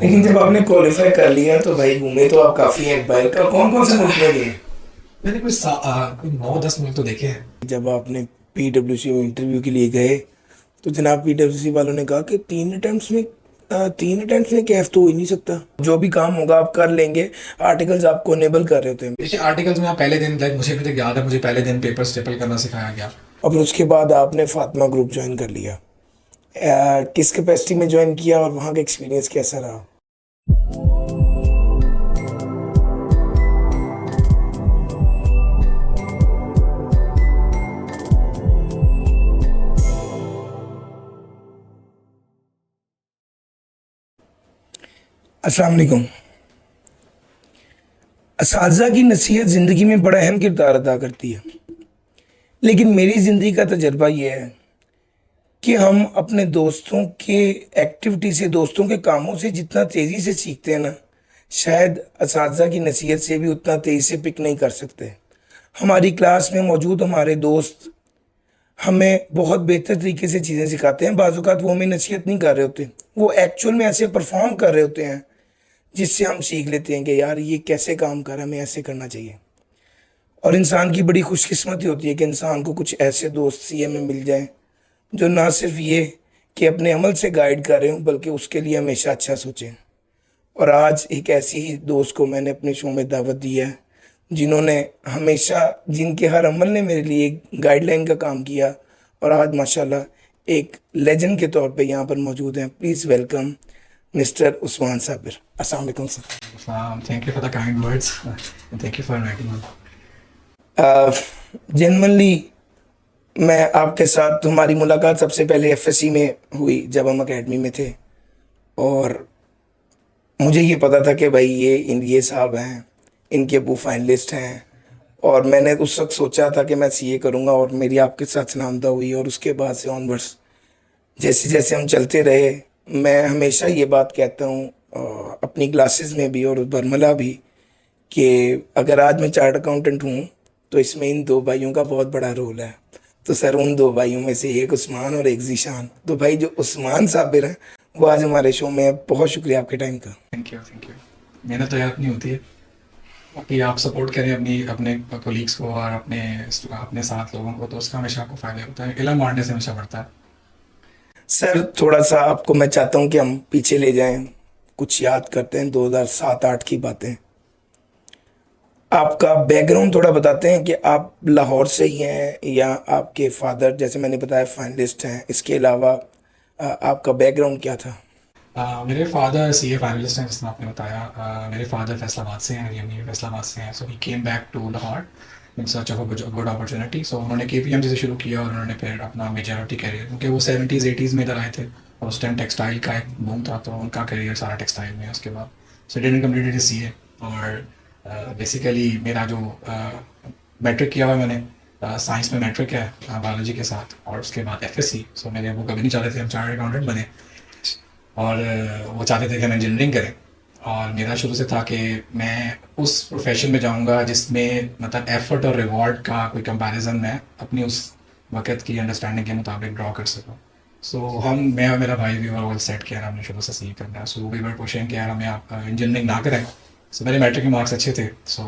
लेकिन जब आपने क्वालिफाई कर लिया तो भाई घूमे तो आप काफी हैं। बाइक का कौन कौन से मुल्क में गए? मैंने कोई 9-10 मिनट तो देखे हैं। जब आपने पीडब्ल्यूसी में इंटरव्यू के लिए गए तो जनाब पीडब्ल्यूसी वालों ने कहा कि 3 अटेम्प्ट्स में कैफ तो हो ही नहीं सकता, जो भी काम होगा आप कर लेंगे। आर्टिकल्स आपको अनेबल कर रहे होते हैं। देखिए आर्टिकल्स में आप पहले दिन, लाइक मुझे अभी तक याद है, मुझे पहले दिन पेपर स्टेपल करना सिखाया गया। और फिर उसके बाद आपने फातिमा ग्रुप ज्वाइन कर लिया। किस कैपेसिटी में ज्वाइन किया और वहाँ का एक्सपीरियंस कैसा रहा? अस्सलाम वालेकुम। असातिज़ा की नसीहत ज़िंदगी में बड़ा अहम किरदार अदा करती है, लेकिन मेरी ज़िंदगी का तजर्बा ये है कि हम अपने दोस्तों के एक्टिविटी से, दोस्तों के कामों से जितना तेज़ी से सीखते हैं ना, शायद असातिज़ा की नसीहत से भी उतना तेज़ी से पिक नहीं कर सकते। हमारी क्लास में मौजूद हमारे दोस्त हमें बहुत बेहतर तरीके से चीज़ें सिखाते हैं। बाज़ औक़ात वो हमें नसीहत नहीं कर रहे होते, वो एक्चुअल में ऐसे परफॉर्म कर रहे होते हैं जिससे हम सीख लेते हैं कि यार ये कैसे काम कर रहा है, हमें ऐसे करना चाहिए। और इंसान की बड़ी खुशकिस्मती होती है कि इंसान को कुछ ऐसे दोस्त सीए में मिल जाएं जो ना सिर्फ ये कि अपने अमल से गाइड कर रहे हों बल्कि उसके लिए हमेशा अच्छा सोचें। और आज एक ऐसी ही दोस्त को मैंने अपने शो में दावत दी है जिन्होंने हमेशा, जिनके हर अमल ने मेरे लिए एक गाइडलाइन का काम किया और आज माशाल्लाह एक लेजेंड के तौर पे यहाँ पर मौजूद हैं। Please welcome mister Usman Sabir. अस्सलाम वालेकुम sir. Thank you for the kind words, thank you for inviting me. Generally मैं आपके साथ, हमारी मुलाकात सबसे पहले एफएससी में हुई जब हम एकेडमी में थे, और मुझे ये पता था कि भाई ये साहब हैं, इनके अबू फाइनलिस्ट हैं। और मैंने उस वक्त सोचा था कि मैं सीए करूँगा और मेरी आपके साथ सलामता हुई। और उसके बाद से ऑनवर्ड्स जैसे जैसे हम चलते रहे, मैं हमेशा ये बात कहता हूँ अपनी क्लासेस में भी और बरमला भी, कि अगर आज मैं चार्ट अकाउंटेंट हूँ तो इसमें इन दो भाइयों का बहुत बड़ा रोल है। तो सर उन दो भाइयों में से एक उस्मान और एक जीशान, तो भाई जो उस्मान साबिर हैं वो आज हमारे शो में है। बहुत शुक्रिया आपके टाइम का। Thank you, thank you. मेहनत तो यार नहीं होती है, बाकी आप सपोर्ट करें अपनी अपने कोलीग्स को और अपने अपने साथ लोगों को, तो उसका हमेशा आपको फ़ायदा होता है। इल्म बांटने से हमेशा बढ़ता है। सर थोड़ा सा आपको मैं चाहता हूँ कि हम पीछे ले जाएं, कुछ याद करते हैं 2007-8 की बातें। आपका बैकग्राउंड थोड़ा बताते हैं कि आप लाहौर से ही हैं या आपके फादर, जैसे मैंने बताया, फाइनलिस्ट हैं। इसके अलावा आपका बैकग्राउंड क्या था? मेरे फादर सीए फाइनलिस्ट हैं, जिसने आपने बताया। मेरे फादर फैसलाबाद से हैं, मेरी अम्मी भी फैसलाबाद से हैं। So he came back to Lahore in search of a good opportunity. So उन्होंने केपीएमजी से शुरू किया और उन्होंने फिर अपना मेजॉरिटी कैरियर, क्योंकि वो 70s 80s में इधर आए थे और उस टाइम टेक्सटाइल का एक बूम था, तो उनका करियर सारा टेक्सटाइल में है। उसके बाद सो डिडंट कम्प्लीटेड सीए। और बेसिकली मेरा जो मैट्रिक किया हुआ है मैंने, साइंस में मैट्रिक है बायोलॉजी के साथ, और उसके बाद एफएससी। सो मेरे वो कभी नहीं चाहते थे हम चार्टर्ड अकाउंटेंट बने, और वो चाहते थे कि हम इंजीनियरिंग करें। और मेरा शुरू से था कि मैं उस प्रोफेशन में जाऊंगा जिसमें मतलब एफर्ट और रिवॉर्ड का कोई कंपैरिजन मैं अपनी उस वक़्त की अंडरस्टैंडिंग के मुताबिक ड्रॉ कर सकूं। सो मैं और मेरा भाई भी ओवरऑल सेट किया, हमने शुरू से सीए करना है। सो वी वर पुशिंग कि यार हमें आप इंजीनियरिंग ना करें। सो मेरे मैट्रिक के मार्क्स अच्छे थे। सो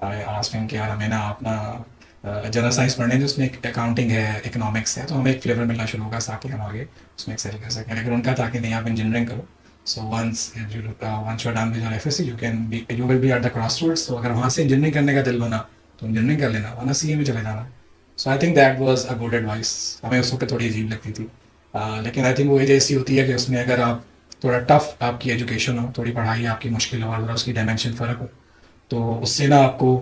आई आस्क्ड हिम कि यार हमें ना अपना जनरल साइंस पढ़ने में, उसमें एक अकाउंटिंग है, इकोनॉमिक्स है, तो हमें एक फ्लेवर मिलना शुरू होगा ताकि हम आगे उसमें एक्सेल कर सकें। लेकिन उनका था कि नहीं, आप इंजीनियरिंग करो। So once you are done with your FSc you will be at the cross roads. तो अगर वहाँ से इंजीनियरिंग करने का दिल बना तो इंजीनियरिंग कर लेना, वरना सीए में चले जाना। So I think that was a good advice. हमें उस वक्त थोड़ी अजीब लगती थी, लेकिन आई थिंक वो एज ऐसी होती है कि उसमें अगर आप थोड़ा टफ आपकी एजुकेशन हो, थोड़ी पढ़ाई आपकी मुश्किल हो और थोड़ा उसकी डायमेंशन फ़र्क हो, तो उससे ना आपको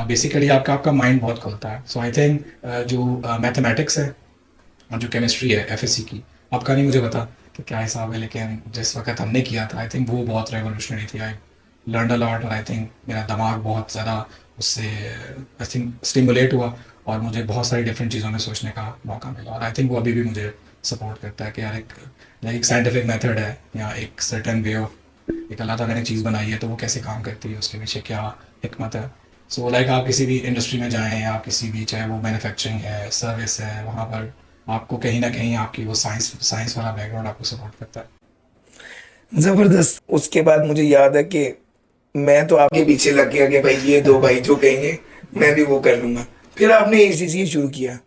बेसिकली आपका आपका माइंड बहुत खुलता है। सो आई थिंक जो मैथमेटिक्स है और जो केमिस्ट्री है एफएससी की, आपका नहीं मुझे पता कि क्या हिसाब है, लेकिन जिस वक्त हमने किया था आई थिंक वो बहुत रेवोल्यूशनरी थी। आई लर्न अ लॉट, और आई थिंक मेरा दिमाग बहुत ज़्यादा उससे आई थिंक स्टिमुलेट हुआ और मुझे बहुत सारी डिफरेंट चीज़ों में सोचने का मौका मिला। और आई थिंक वो अभी भी मुझे सपोर्ट करता है कि यार एक साइंटिफिक मेथड है या एक सर्टेन वे ऑफ, एक अल्लाह ताला ने चीज़ बनाई है तो वो कैसे काम करती है, उसके पीछे क्या हिकमत है। सो लाइक आप किसी भी इंडस्ट्री में जाएँ या किसी भी, चाहे वो मैन्युफैक्चरिंग है, सर्विस है, वहाँ पर आपको कहीं ना कहीं आपकी वो साइंस साइंस वाला बैकग्राउंड आपको सपोर्ट करता है। जबरदस्त। उसके बाद मुझे याद है कि मैं तो आपके पीछे लग गया कि भाई ये दो भाई जो कहेंगे मैं भी वो कर लूंगा। फिर आपने एसीसी शुरू किया,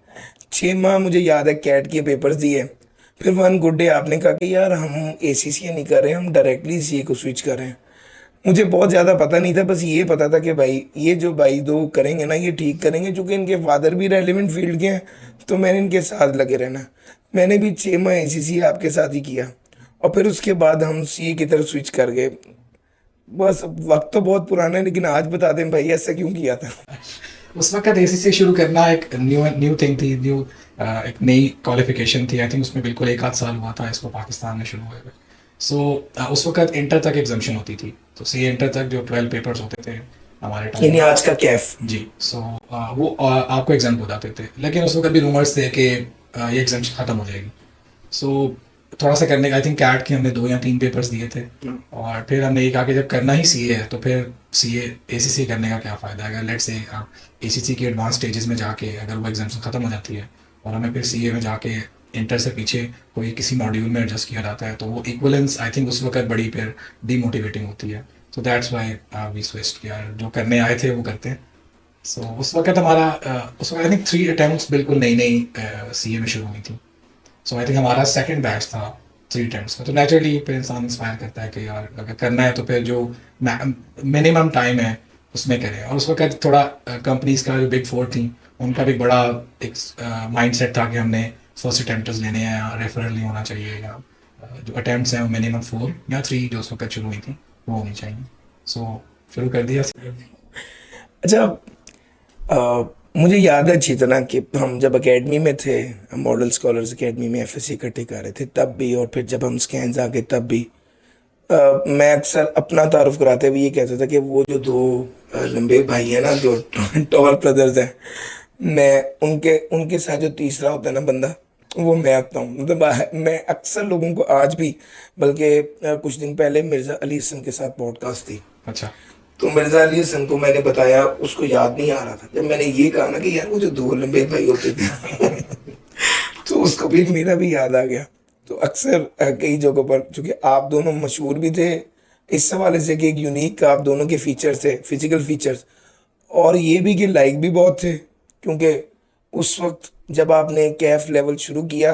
6 माह मुझे याद है कैट के पेपर्स दिए। फिर वन गुड डे आपने कहा कि यार हम एसीसी नहीं कर रहे, हम डायरेक्टली सीए को स्विच कर रहे हैं। मुझे बहुत ज़्यादा पता नहीं था, बस ये पता था कि भाई ये जो भाई दो करेंगे ना ये ठीक करेंगे, चूँकि इनके फादर भी रेलिवेंट फील्ड के हैं तो मैंने इनके साथ लगे रहना। मैंने भी 6 माह एसीसी आपके साथ ही किया और फिर उसके बाद हम सीए की तरफ स्विच कर गए। बस वक्त तो बहुत पुराना है, लेकिन आज बता दें भाई ऐसा क्यों किया था। उस वक्त एसीसी शुरू करना एक न्यू न्यू थिंग थी, न्यू एक नई क्वालिफिकेशन थी। आई थिंक उसमें बिल्कुल एक आध साल हुआ था इसको पाकिस्तान में शुरू हुए हुए। सो उस वक्त इंटर तक एग्जाम्शन होती थी, तो सी इंटर तक जो 12 पेपर्स होते थे हमारे टाइम यानी आज का कैफ। जी। सो वो आपको एग्जाम हो जाते थे, लेकिन उस वक्त भी रूमर्स थे कि ये एग्जाम्शन ख़त्म हो जाएगी। सो थोड़ा सा करने का, आई थिंक कैट के हमने 2 या 3 पेपर्स दिए थे और फिर हमने ये कहा कि जब करना ही सीए है तो फिर सीए एसीसी करने का क्या फ़ायदा है। अगर लेट्स से आप एसीसी के एडवांस स्टेजेस में जाके अगर वो एग्जाम्शन ख़त्म हो जाती है और हमें फिर सीए में जाके इंटर से पीछे कोई किसी मॉड्यूल में एडजस्ट किया जाता है, तो वो इक्वलेंस आई थिंक उस वक्त बड़ी फिर डीमोटिवेटिंग होती है। So that's why we switched किया, जो करने आए थे वो करते हैं। सो उस वक्त हमारा उस वक्त आई थिंक 3 अटैम्प्ट्स बिल्कुल नई नई सीए में शुरू हुई थी। सो आई थिंक हमारा सेकंड बैच था 3 अटैम्प्ट्स का। तो नेचुरली फिर इंसान इंस्पायर करता है कि यार अगर करना है तो फिर जो मिनिमम टाइम है उसमें करें। और उस वक्त थोड़ा कंपनीज का जो बिग 4 थी उनका भी बड़ा एक माइंड सेट था कि हमने फर्स्ट अटैम्प्टर्स लेने हैं या रेफरल नहीं होना चाहिए, या जो अटैम्प्ट्स हैं वो मिनिमम 4 या 3 जो उस वक्त शुरू हुई थी वो होनी चाहिए। सो शुरू कर दिया। अच्छा, मुझे याद है अच्छी तरह कि हम जब एकेडमी में थे, मॉडल स्कॉलर्स एकेडमी में एफएससी इकट्ठे कर रहे थे तब भी, और फिर जब हम स्कैन्स आ गए तब भी मैं अक्सर अपना तारुफ कराते हुए ये कहता था कि वो जो दो लंबे भाई हैं ना, जो टॉल ब्रदर्स हैं, मैं उनके उनके साथ जो तीसरा होता है ना बंदा, वो मैं आता हूँ। मतलब मैं अक्सर लोगों को आज भी, बल्कि कुछ दिन पहले मिर्ज़ा अली हसन के साथ पॉडकास्ट थी, अच्छा। तो मिर्जा अली हसन को मैंने बताया, उसको याद नहीं आ रहा था। जब मैंने ये कहा ना कि यार वो जो दो लंबे भाई होते थे तो उसको भी मेरा भी याद आ गया। तो अक्सर कई जगहों पर, चूंकि आप दोनों मशहूर भी थे इस हवाले से कि एक यूनिक आप दोनों के फीचर्स थे, फिजिकल फीचर्स, और ये भी कि लाइक भी बहुत थे, क्योंकि उस वक्त जब आपने कैफ लेवल शुरू किया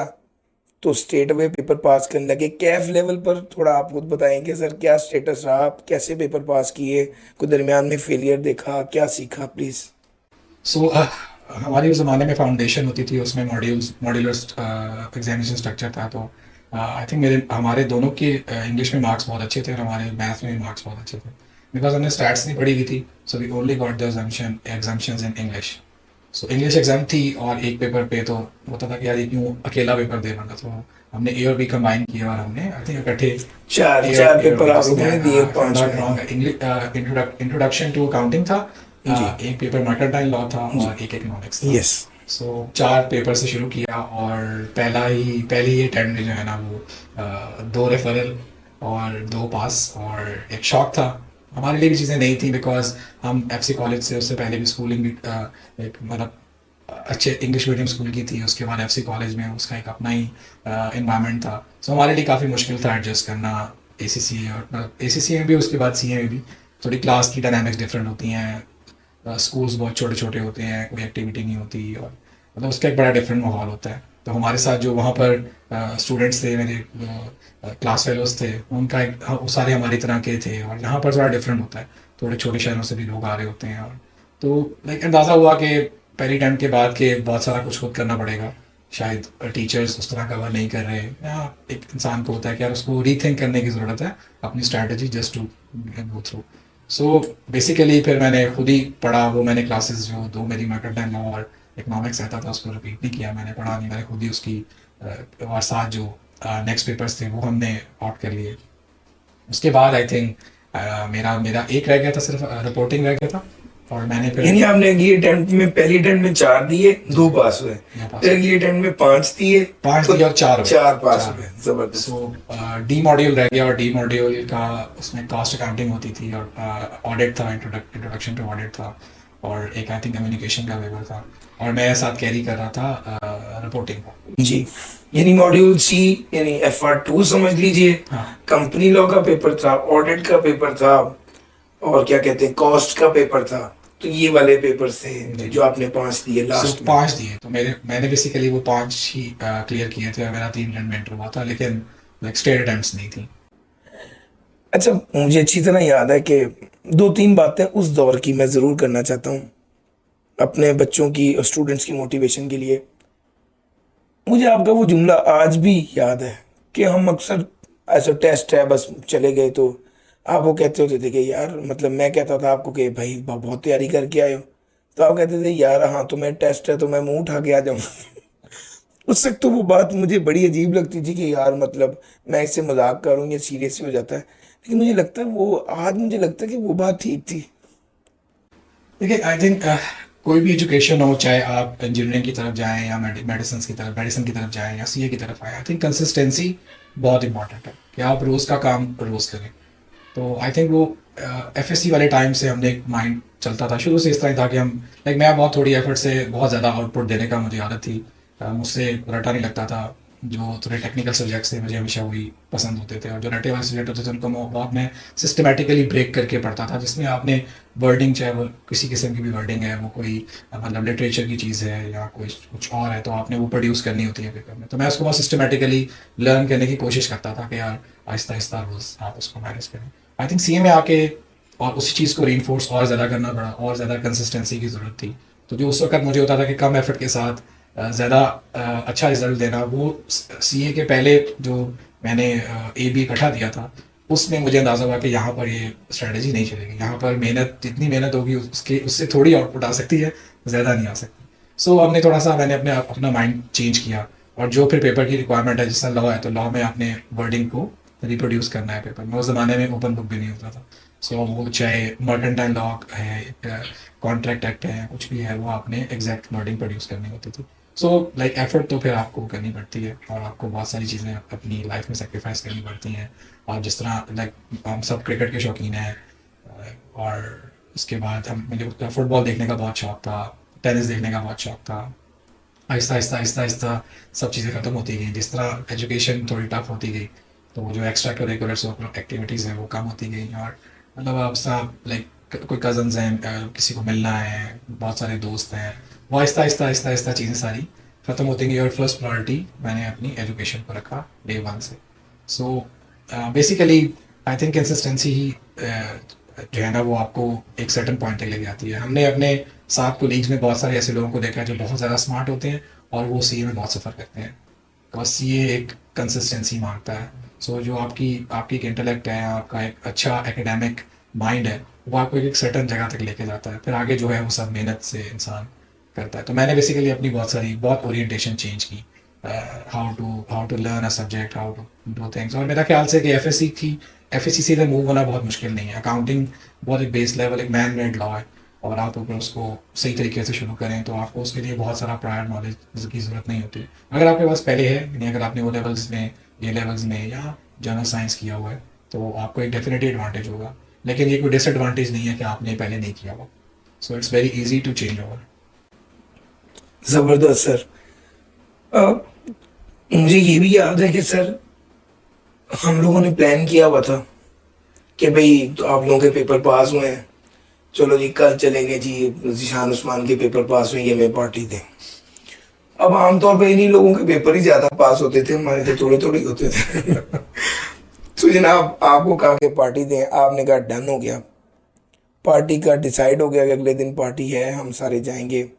तो स्टेट अवे पेपर पास करने लगे। कैफ लेवल पर थोड़ा आप खुद बताएंगे सर, क्या स्टेटस रहा, आप कैसे पेपर पास किए, कोई दरमियान में फेलियर देखा, क्या सीखा प्लीज़। सो हमारे उस ज़माने में फाउंडेशन होती थी, उसमें मॉड्यूलर एग्जामिनेशन स्ट्रक्चर था। तो आई थिंक हमारे दोनों के इंग्लिश में मार्क्स बहुत अच्छे थे और हमारे मैथ्स में भी मार्क्स बहुत अच्छे थे, बिकॉज हमने स्टैट्स नहीं पढ़ी हुई थी। So we only got the examinations in English. So English exam थी और एक पेपर पे तो होता था कि यार ये क्यों अकेला पेपर दे बना, तो हमने ए और बी कंबाइन किया और हमने आई थिंक इकट्ठे चार पेपर आप लोगों ने दिए 5 में। इंट्रोडक्शन टू अकाउंटिंग था, एक पेपर मर्केंटाइल लॉ था और एक इकोनॉमिक्स था। यस। सो 4 पेपर से शुरू किया और पहली अटेम्प्ट में जो है ना वो 2 रेफरल और 2 पास। और एक शौक था, हमारे लिए भी चीज़ें नहीं थी, बिकॉज हम एफसी कॉलेज से, उससे पहले भी स्कूलिंग भी एक मतलब अच्छे इंग्लिश मीडियम स्कूल की थी, उसके बाद एफसी कॉलेज में उसका एक अपना ही इन्वायरमेंट था। सो हमारे लिए काफ़ी मुश्किल था एडजस्ट करना एसीसी और एसीसी में भी, उसके बाद सीए में भी। थोड़ी क्लास की डायनामिक्स डिफरेंट होती हैं, स्कूल्स बहुत छोटे छोटे होते हैं, कोई एक्टिविटी नहीं होती, और मतलब उसका एक बड़ा डिफरेंट माहौल होता है। तो हमारे साथ जो वहाँ पर स्टूडेंट्स थे, मेरे क्लास फेलोज थे, उनका एक वो सारे हमारी तरह के थे, और यहाँ पर थोड़ा डिफरेंट होता है, थोड़े छोटे शहरों से भी लोग आ रहे होते हैं। और तो लाइक अंदाज़ा हुआ कि पहली टाइम के बाद के बहुत सारा कुछ खुद करना पड़ेगा, शायद टीचर्स उस तरह कवर नहीं कर रहे, या एक इंसान को होता है कि यार उसको रीथिंक करने की ज़रूरत है अपनी strategy just to go through. So basically फिर मैंने खुद ही पढ़ा, वो मैंने क्लासेस जो 2 मेरी मर्केंटाइल लॉ और इकोनॉमिक्स रहता था उसको रिपीट नहीं किया, मैंने पढ़ा नहीं, मैंने खुद ही उसकी और साथ जो नेक्स्ट पेपर्स थे वो हमने आउट कर लिए। उसके बाद आई थिंक मेरा एक रह गया था, सिर्फ रिपोर्टिंग रह गया था, और मैंने फिर यानी आपने ये अटेम्प्ट में, पहली अटेम्प्ट में 4 दिए, 2 पास हुए, फिर अगली अटेम्प्ट में 5 दिए, 5 दिए और 4 पास हुए। जबरदस्त। सो डी मॉड्यूल रह गया, और डी मॉड्यूल का उसमें कॉस्ट अकाउंटिंग होती थी और ऑडिट था, इंट्रोडक्शन टू ऑडिट था, और एक आई थिंक कम्युनिकेशन का पेपर था, और मैं साथ कैरी कर रहा था रिपोर्टिंग को। जी, यानी मॉड्यूल सी यानी FR2 समझ लीजिए, हाँ कंपनी लॉ का पेपर था, ऑडिट का पेपर था, और क्या कहते हैं कॉस्ट का पेपर था। तो ये वाले पेपर थे जी। जो आपने 5 दिए सो लास्ट में। 5 दिए, तो मैंने बेसिकली वो 5 ही क्लियर किए थे। मेरा 3 रन में इंटर हुआ था, लेकिन लाइक स्टेट अटेम्प्ट्स नहीं थी। अच्छा, मुझे अच्छी तरह याद है कि 2-3 बातें उस दौर की मैं ज़रूर करना चाहता हूँ अपने बच्चों की और स्टूडेंट्स की मोटिवेशन के लिए। मुझे आपका वो जुमला आज भी याद है कि हम अक्सर ऐसा टेस्ट है बस चले गए, तो आप वो कहते होते थे कि यार मतलब मैं कहता था आपको कि भाई बहुत तैयारी करके आए हो, तो आप कहते थे यार हाँ तो मैं टेस्ट है तो मैं मुंह उठा के आ जाऊँ। उस वक्त तो वो बात मुझे बड़ी अजीब लगती थी कि यार मतलब मैं इससे मजाक करूँ या सीरियस ही हो जाता है, लेकिन मुझे लगता है वो आज मुझे लगता है कि वो बात ठीक थी। देखिए आई थिंक कोई भी एजुकेशन हो, चाहे आप इंजीनियरिंग की तरफ जाएं या मेडिसिन की तरफ जाएं या सीए की तरफ आए, आई थिंक कंसिस्टेंसी बहुत इंपॉर्टेंट है कि आप रोज़ का काम रोज़ करें। तो आई थिंक वो एफएससी वाले टाइम से हमने एक माइंड चलता था शुरू से इस तरह था कि हम लाइक मैं बहुत थोड़ी एफर्ट से बहुत ज़्यादा आउटपुट देने का मुझे आदत थी। मुझसे रटा नहीं लगता था। जो थोड़े टेक्निकल सब्जेक्ट्स थे मुझे हमेशा वही पसंद होते थे, और जो रटे वाले सब्जेक्ट होते थे उनको मैं बहुत मैं सिस्टमेटिकली ब्रेक करके पढ़ता था, जिसमें आपने वर्डिंग, चाहे वो किसी किस्म की भी वर्डिंग है, वो कोई मतलब लिटरेचर की चीज़ है या कोई कुछ और है, तो आपने वो प्रोड्यूस करनी होती है पेपर में। तो मैं उसको बहुत सिस्टमेटिकली लर्न करने की कोशिश करता था कि यार आहिस्ता आहिस्ता रोज़ आप उसको मैनेज करें। आई थिंक सीए में आके और उसी चीज़ को रीइंफोर्स और ज़्यादा करना पड़ा, और ज़्यादा कंसिस्टेंसी की ज़रूरत थी। तो जो उस वक्त मुझे होता था कि कम एफर्ट के साथ ज़्यादा अच्छा रिजल्ट देना, वो सीए के पहले जो मैंने ए बी इकट्ठा दिया था, उसमें मुझे अंदाज़ा हुआ कि यहाँ पर ये स्ट्रेटजी नहीं चलेगी। यहाँ पर मेहनत, जितनी मेहनत होगी उसके उससे थोड़ी आउटपुट आ सकती है, ज़्यादा नहीं आ सकती। सो हमने थोड़ा सा मैंने अपना माइंड चेंज किया, और जो फिर पेपर की रिक्वायरमेंट है, जिस तरह लॉ है तो लॉ में आपने वर्डिंग को रिप्रोड्यूस करना है पेपर में। उस ज़माने में ओपन बुक भी नहीं होता था। सो वो चाहे मर्केंटाइल लॉ है, कॉन्ट्रैक्ट एक्ट है, कुछ भी है, वो आपने एग्जैक्ट वर्डिंग प्रोड्यूस करनी होती थी। सो लाइक एफर्ट तो फिर आपको करनी पड़ती है, और आपको बहुत सारी चीज़ें अपनी लाइफ में सेक्रीफाइस करनी पड़ती हैं। और जिस तरह लाइक हम सब क्रिकेट के शौकीन हैं, और उसके बाद मुझे फुटबॉल देखने का बहुत शौक था, टेनिस देखने का बहुत शौक था। आहिस्ता आहिस्ता आहिस्ता आहिस्ता सब चीज़ें ख़त्म होती गई। जिस तरह एजुकेशन थोड़ी टफ होती गई, तो वो जो एक्स्ट्रा करिकुलर एक्टिविटीज़ हैं वो कम होती गई। और मतलब आप सब लाइक कोई कज़न्स हैं, किसी को मिलना है, बहुत सारे दोस्त हैं, वो आहिस्ता आहिस्ता आहिस्ता आहिस्ता चीज़ें सारी ख़त्म होती गई। और फर्स्ट प्रायोरिटी मैंने अपनी एजुकेशन को रखा डे वन से। So basically I think consistency ही जो है ना वो आपको एक सर्टन पॉइंट तक लेके आती है। हमने अपने साथ कोलीग्स में बहुत सारे ऐसे लोगों को देखा है जो बहुत ज़्यादा स्मार्ट होते हैं, और वो सीए में बहुत सफ़र करते हैं। बस सीए एक कंसिस्टेंसी मांगता है। सो जो आपकी आपकी एक इंटेलेक्ट है, आपका एक अच्छा एकेडमिक माइंड है, वो आपको एक सर्टन जगह तक लेके जाता है। फिर आगे जो है वो सब मेहनत से इंसान करता है। तो मैंने बेसिकली अपनी बहुत ओरिएंटेशन चेंज की, how to learn a subject, how to do things. और मेरा ख्याल से कि एफएससी से मूव होना बहुत मुश्किल नहीं है। अकाउंटिंग बहुत एक बेस लेवल, एक मैन मेड लॉ है, और आप अगर उसको सही तरीके से शुरू करें तो आपको उसके लिए बहुत सारा प्रायर नॉलेज की ज़रूरत नहीं होती। अगर आपके पास पहले है, यानी अगर आपने वो लेवल्स में, ए लेवल्स में या जनरल साइंस किया हुआ है, तो आपको एक डेफिनेटली एडवांटेज होगा। लेकिन ये कोई डिसएडवांटेज नहीं है कि आपने पहले नहीं किया हुआ। So it's very easy to change over. ज़बरदस्त सर। अ, मुझे ये भी याद है कि सर हम लोगों ने प्लान किया हुआ था कि भाई तो आप लोगों के पेपर पास हुए हैं, चलो जी कल चलेंगे जी, जीशान उस्मान के पेपर पास हुए, ये हमें पार्टी दें। अब आमतौर पे इन्हीं लोगों के पेपर ही ज़्यादा पास होते थे, हमारे तो थोड़े थोड़े होते थे। तो जनाब आपको कहा कि पार्टी दें, आपने कहा डन हो गया। पार्टी का डिसाइड हो गया कि अगले दिन पार्टी है, हम सारे जाएंगे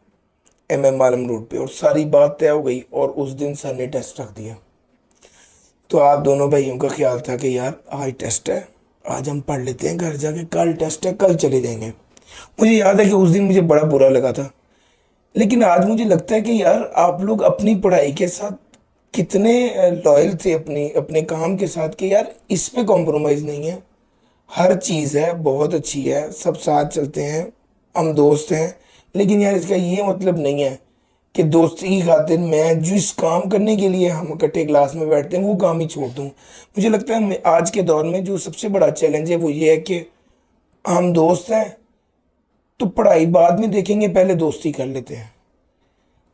MM आलम रोड पे, और सारी बात तय हो गई। और उस दिन सर ने टेस्ट रख दिया। तो आप दोनों भाइयों का ख्याल था कि यार आज टेस्ट है, आज हम पढ़ लेते हैं घर जाके, कल टेस्ट है कल चले जाएंगे। मुझे याद है कि उस दिन मुझे बड़ा बुरा लगा था, लेकिन आज मुझे लगता है कि यार आप लोग अपनी पढ़ाई के साथ कितने लॉयल थे अपनी अपने काम के साथ, कि यार इस पे कॉम्प्रोमाइज़ नहीं है, हर चीज़ है बहुत अच्छी है, सब साथ चलते हैं, हम दोस्त हैं। लेकिन यार इसका ये मतलब नहीं है कि दोस्ती की खातिर मैं जिस काम करने के लिए हम इकट्ठे क्लास में बैठते हैं वो काम ही छोड़ दूँ। मुझे लगता है आज के दौर में जो सबसे बड़ा चैलेंज है वो ये है कि हम दोस्त हैं तो पढ़ाई बाद में देखेंगे, पहले दोस्ती कर लेते हैं।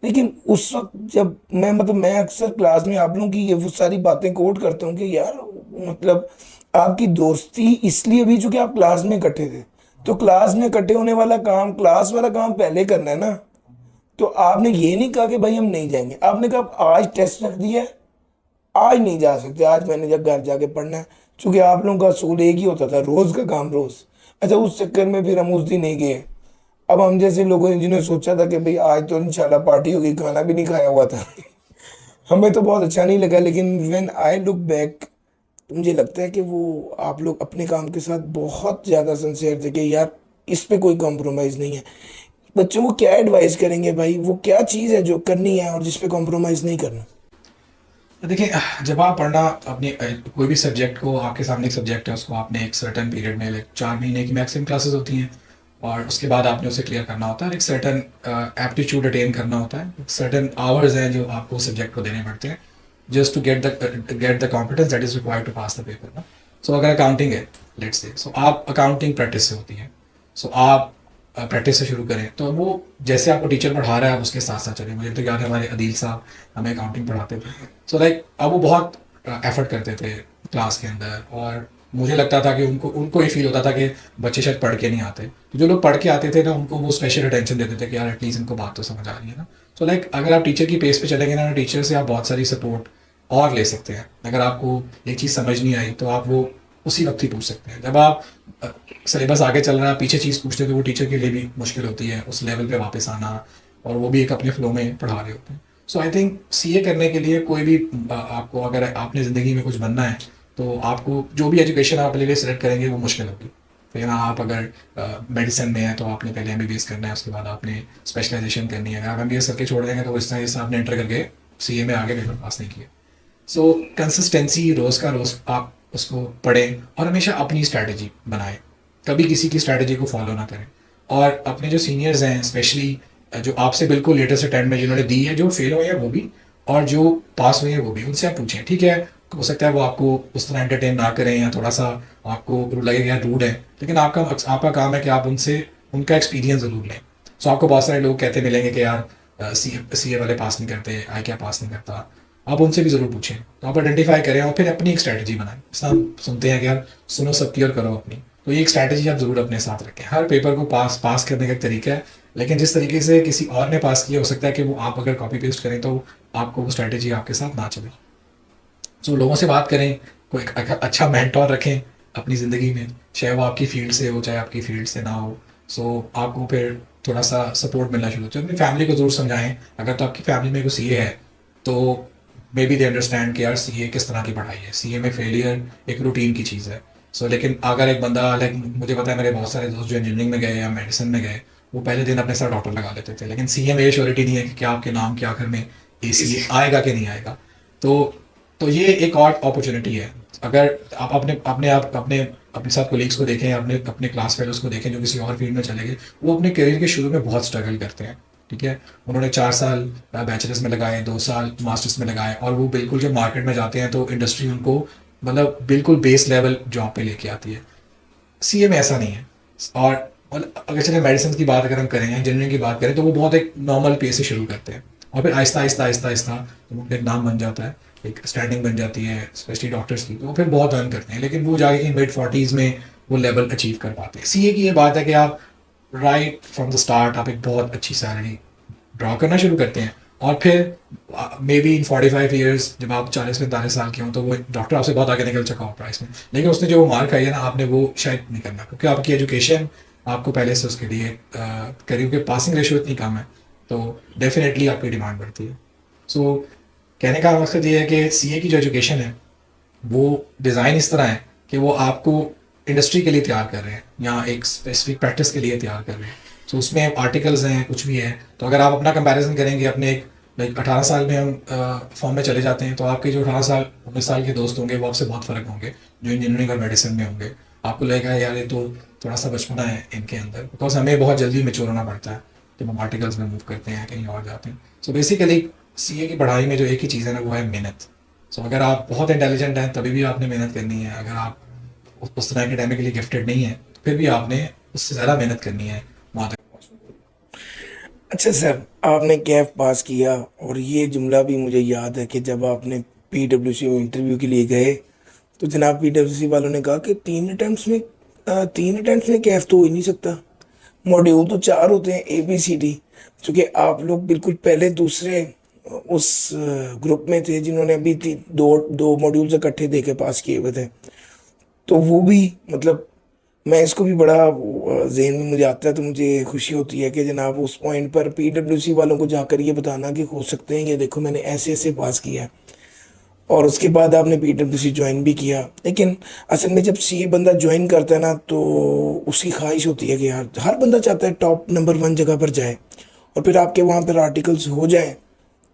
लेकिन उस वक्त जब मैं अक्सर क्लास में आप लोगों की ये वो सारी बातें कोट करता हूँ कि यार मतलब आपकी दोस्ती इसलिए भी चूंकि आप क्लास में इकट्ठे थे, तो क्लास में इकट्ठे होने वाला काम, क्लास वाला काम पहले करना है ना। तो आपने ये नहीं कहा कि भाई हम नहीं जाएंगे, आपने कहा आज टेस्ट रख दिया है, आज नहीं जा सकते, आज मैंने जब घर जाके पढ़ना है। चूंकि आप लोगों का असूल एक ही होता था, रोज का काम रोज। अच्छा, उस चक्कर में फिर हम उस दिन नहीं गए। अब हम जैसे लोगों ने जिन्होंने सोचा था कि भाई आज तो इंशाल्लाह पार्टी होगी, खाना भी नहीं खाया हुआ था हमें तो बहुत अच्छा नहीं लगा, लेकिन व्हेन आई लुक बैक तो मुझे लगता है कि वो आप लोग अपने काम के साथ बहुत ज़्यादा सिंसियर थे कि यार इस पे कोई कॉम्प्रोमाइज़ नहीं है। बच्चों को क्या एडवाइस करेंगे भाई, वो क्या चीज़ है जो करनी है और जिस पे कॉम्प्रोमाइज़ नहीं करना। देखिए, जब आप पढ़ना अपने कोई भी सब्जेक्ट को, आपके सामने एक सब्जेक्ट है, उसको आपने एक सर्टेन पीरियड में, लाइक 4 महीने की मैक्सिमम क्लासेस होती हैं, और उसके बाद आपने उसे क्लियर करना होता है। एक सर्टेन एप्टीट्यूड अटेन करना होता है, सर्टेन आवर्स हैं जो आपको उस सब्जेक्ट को देने पड़ते हैं, just to get the competence that is required to pass the paper ना। सो अगर अकाउंटिंग है, लेट्स से, सो आप अकाउंटिंग प्रैक्टिस से होती है, सो आप प्रैक्टिस से शुरू करें, तो वो जैसे आपको टीचर पढ़ा रहा है आप उसके साथ साथ चलें। मुझे तो याद है हमारे अदील साहब हमें अकाउंटिंग पढ़ाते थे, सो लाइक अब वो बहुत एफर्ट करते थे क्लास के अंदर, और मुझे लगता था कि उनको उनको ये फील होता था कि बच्चे शायद पढ़ के नहीं आते, तो जो लोग पढ़ के आते थे ना उनको वो स्पेशल अटेंशन देते थे कि यार एटलीस्ट इनको बात तो समझ आ रही है ना। सो लाइक अगर आप टीचर की पेस पे चलेंगे ना, टीचर से आप बहुत सारी सपोर्ट और ले सकते हैं। अगर आपको एक चीज़ समझ नहीं आई तो आप वो उसी वक्त ही पूछ सकते हैं। जब आप सिलेबस आगे चल रहा है, पीछे चीज़ पूछते हैं, तो वो टीचर के लिए भी मुश्किल होती है उस लेवल पे वापस आना, और वो भी एक अपने फ्लो में पढ़ा रहे होते हैं। सो आई थिंक सीए करने के लिए कोई भी आपको, अगर आपने ज़िंदगी में कुछ बनना है, तो आपको जो भी एजुकेशन आप अपने लिए सेलेक्ट करेंगे वो मुश्किल होगी। फिर ना आप अगर मेडिसिन में है तो आपने पहले एमबीबीएस करना है, उसके बाद आपने स्पेशलाइजेशन करनी है। अगर आप एमबीबीएस करके छोड़ देंगे तो इस तरह से आपने इंटर करके सीए में आगे पेपर पास नहीं किया। सो कंसिस्टेंसी, रोज़ का रोज़ आप उसको पढ़ें, और हमेशा अपनी स्ट्रैटेजी बनाएं, कभी किसी की स्ट्रैटेजी को फॉलो ना करें। और अपने जो सीनियर्स हैं, स्पेशली जो आपसे बिल्कुल लेटेस्ट अटेम्प्ट में जिन्होंने दी है, जो फेल हुए हैं वो भी और जो पास हुए हैं वो भी, उनसे आप पूछें। ठीक है, हो सकता है वो आपको उस तरह एंटरटेन ना करें या थोड़ा सा आपको लगेगा रूड है, लेकिन आपका काम है कि आप उनसे उनका एक्सपीरियंस ज़रूर लें। सो आपको बहुत सारे लोग कहते मिलेंगे कि यार सी ए वाले पास नहीं करते, आई क्या पास नहीं करता, आप उनसे भी ज़रूर पूछें। तो आप आइडेंटिफाई करें और फिर अपनी एक स्ट्रैटेजी बनाएं। जैसा हम सुनते हैं कि यार सुनो सबकी और करो अपनी, तो ये एक स्ट्रैटेजी आप ज़रूर अपने साथ रखें। हर पेपर को पास करने का एक तरीका है, लेकिन जिस तरीके से किसी और ने पास किया, हो सकता है कि वो आप अगर कॉपी पेस्ट करें तो आपको वो स्ट्रैटेजी आपके साथ ना चले। सो लोगों से बात करें, कोई एक अच्छा मेंटोर रखें अपनी ज़िंदगी में, चाहे वो आपकी फील्ड से हो चाहे आपकी फील्ड से ना हो। सो आपको फिर थोड़ा सा सपोर्ट मिलना शुरू होता है। अपनी फैमिली को ज़रूर समझाएं, अगर तो आपकी फैमिली में कोई सीए है तो मे बी दे अंडरस्टैंड कि यार सीए किस तरह की पढ़ाई है, सीए में फेलियर एक रूटीन की चीज़ है। सो लेकिन अगर एक बंदा, लाइक मुझे पता है मेरे बहुत सारे दोस्त जो इंजीनियरिंग में गए या मेडिसिन में गए, वो पहले दिन अपने साथ डॉक्टर लगा लेते थे, लेकिन सीए में ये श्योरिटी नहीं है कि क्या आपके नाम के आखिर में ए सी आएगा कि नहीं आएगा। तो तो ये एक और अपॉर्चुनिटी है। अगर आप अपने साथ कोलीग्स को देखें, अपने अपने क्लास फेलोज को देखें जो किसी और फील्ड में चले गए, वो अपने करियर के शुरू में बहुत स्ट्रगल करते हैं। ठीक है, उन्होंने 4 साल बैचलर्स में लगाए, 2 साल मास्टर्स में लगाए, और वो बिल्कुल जब मार्केट में जाते हैं तो इंडस्ट्री उनको मतलब बिल्कुल बेस लेवल जॉब पे लेके आती है। सीए में ऐसा नहीं है। और मतलब अगर चले मेडिसिन की बात अगर हम करें या इंजीनियरिंग की बात करें, तो वो बहुत एक नॉर्मल पे से शुरू करते हैं, और फिर आहिस्ता आहिस्ता आहिस्ता आहिस्ता तो उनका एक नाम बन जाता है, एक स्टैंडिंग बन जाती है, स्पेशली डॉक्टर्स की, तो वो फिर बहुत अर्न करते हैं, लेकिन वो जाके कि मिड 40s में वो लेवल अचीव कर पाते हैं। सीए की ये बात है कि आप राइट फ्रॉम द स्टार्ट आप एक बहुत अच्छी सैलरी ड्रॉ करना शुरू करते हैं, और फिर मे बी इन 45 ईयर्स जब आप 40-45 साल के हों तो वो डॉक्टर आपसे बहुत आगे निकल चुका हो प्राइस में, लेकिन उसने जो मार्क खाई है ना, आपने वो शायद नहीं करना, क्योंकि आपकी एजुकेशन आपको पहले से उसके लिए करियर के पासिंग रेशियो इतनी कम है, तो डेफिनेटली आपकी डिमांड बढ़ती है। सो कहने का मकसद ये है कि सीए की जो एजुकेशन है वो डिज़ाइन इस तरह है कि वो आपको इंडस्ट्री के लिए तैयार कर रहे हैं या एक स्पेसिफिक प्रैक्टिस के लिए तैयार कर रहे हैं। सो उसमें आर्टिकल्स हैं, कुछ भी है, तो अगर आप अपना कंपैरिजन करेंगे अपने एक, लाइक 18 साल में हम फॉर्म में चले जाते हैं, तो आपके जो 18-19 साल के दोस्त होंगे वो आपसे बहुत फ़र्क होंगे, जो इंजीनियरिंग और मेडिसिन में होंगे। आपको लगेगा यार ये तो थोड़ा सा बचपना है इनके अंदर, बिकॉज हमें बहुत जल्दी मेच्योर होना पड़ता है जब हम आर्टिकल्स में मूव करते हैं, कहीं और जाते हैं। सो बेसिकली सीए की पढ़ाई में जो एक ही चीज़ है ना, वो है मेहनत। सो अगर आप बहुत इंटेलिजेंट हैं तभी भी आपने मेहनत करनी है, अगर आप उस तरह एकेडमिकली गिफ्टेड नहीं है तो फिर भी आपने उससे ज़्यादा मेहनत करनी है वहाँ तक। अच्छा सर, आपने कैफ पास किया और ये जुमला भी मुझे याद है कि जब आपने पीडब्ल्यूसी में इंटरव्यू के लिए गए तो जनाब पीडब्ल्यूसी वालों ने कहा कि 3 अटेम्प्ट्स में कैफ तो हो ही नहीं सकता। मॉड्यूल तो 4 होते हैं, ABCD। क्योंकि आप लोग बिल्कुल पहले दूसरे उस ग्रुप में थे जिन्होंने अभी दो दो मॉड्यूल्स इकट्ठे दे के पास किए हुए थे। तो वो भी मतलब मैं इसको भी बड़ा ज़हन में मुझे आता है, तो मुझे खुशी होती है कि जनाब उस पॉइंट पर पीडब्ल्यूसी वालों को जाकर ये बताना कि हो सकते हैं कि देखो मैंने ऐसे ऐसे पास किया है। और उसके बाद आपने पीडब्ल्यूसी ज्वाइन भी किया। लेकिन असल में जब सीए बंदा ज्वाइन करता है ना तो उसकी ख्वाहिश होती है कि यार हर बंदा चाहता है टॉप नंबर 1 जगह पर जाए और फिर आपके वहाँ पर आर्टिकल्स हो जाए।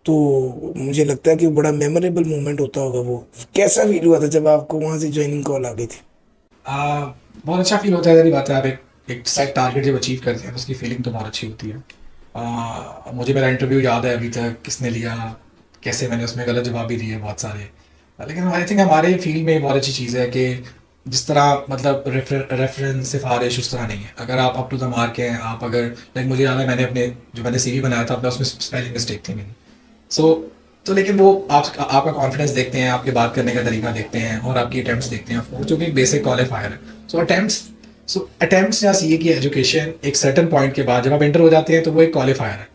तो मुझे लगता है कि बड़ा मेमोरेबल मोमेंट होता होगा। वो कैसा फील हुआ था जब आपको वहाँ से ज्वाइनिंग कॉल आ गई थी? आ, बहुत अच्छा फील होता है, सारी बात है। आप एक सेट टारगेट जब अचीव करते हैं तो उसकी फीलिंग तो बहुत अच्छी होती है। मुझे मेरा इंटरव्यू याद है अभी तक, किसने लिया, कैसे मैंने उसमें गलत जवाब भी दिए बहुत सारे। लेकिन आई थिंक हमारे फील्ड में बहुत अच्छी चीज़ है कि जिस तरह मतलब रेफरेंस सिफारिश उस तरह नहीं है। अगर आप अप टू द मार्क हैं, आप अगर लाइक मुझे याद है मैंने अपने जो मैंने सीवी बनाया था अपना, उसमें स्पेलिंग मिस्टेक थी मेरी। सो तो लेकिन वो आपका कॉन्फिडेंस देखते हैं, आपके बात करने का तरीका देखते हैं और आपकी अटेम्प्ट्स देखते हैं, वो जो कि बेसिक क्वालिफायर है। सो अटेम्प्ट्स या सीए की एजुकेशन एक सर्टन पॉइंट के बाद जब आप इंटर हो जाते हैं तो वो एक क्वालिफायर है।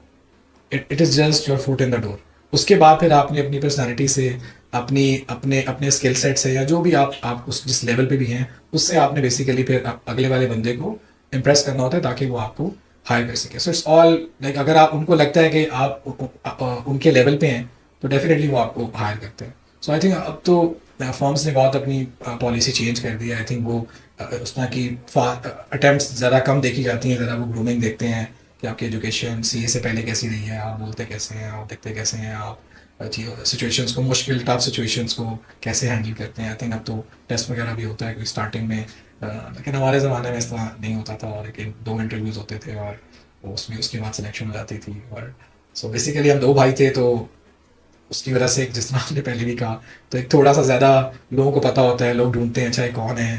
It is just your foot in the door. उसके बाद फिर आपने अपनी पर्सनैलिटी से, अपनी अपने अपने स्किल सेट से, या जो भी आप उस जिस लेवल पे भी हैं उससे आपने बेसिकली फिर अगले वाले बंदे को इम्प्रेस करना होता है ताकि वो आपको हायर कर सके। सो इट्स ऑल लाइक अगर आप उनको लगता है कि आप उनके लेवल पे हैं तो डेफिनेटली वो आपको हायर करते हैं। सो आई थिंक अब तो फॉर्म्स ने बहुत अपनी पॉलिसी चेंज कर दी है। आई थिंक वो उस तरह की अटैम्प्ट्स ज़्यादा कम देखी जाती हैं, ज़्यादा वो ग्रूमिंग देखते हैं कि आपकी एजुकेशन सीए से पहले कैसी रही है, आप बोलते कैसे हैं, आप दिखते कैसे हैं, आप सिचुएशंस को, मुश्किल टफ सिचुएशंस को कैसे हैंडल करते हैं। आई थिंक अब तो टेस्ट वगैरह भी होता है कोई स्टार्टिंग में, लेकिन हमारे ज़माने में इस तरह नहीं होता था। और लेकिन 2 इंटरव्यूज़ होते थे और उसमें उसके बाद सिलेक्शन हो जाती थी। और सो बेसिकली हम 2 भाई थे, तो उसकी वजह से जिस तरह आपने पहले भी कहा, तो एक थोड़ा सा ज़्यादा लोगों को पता होता है, लोग ढूंढते हैं अच्छा ये कौन है।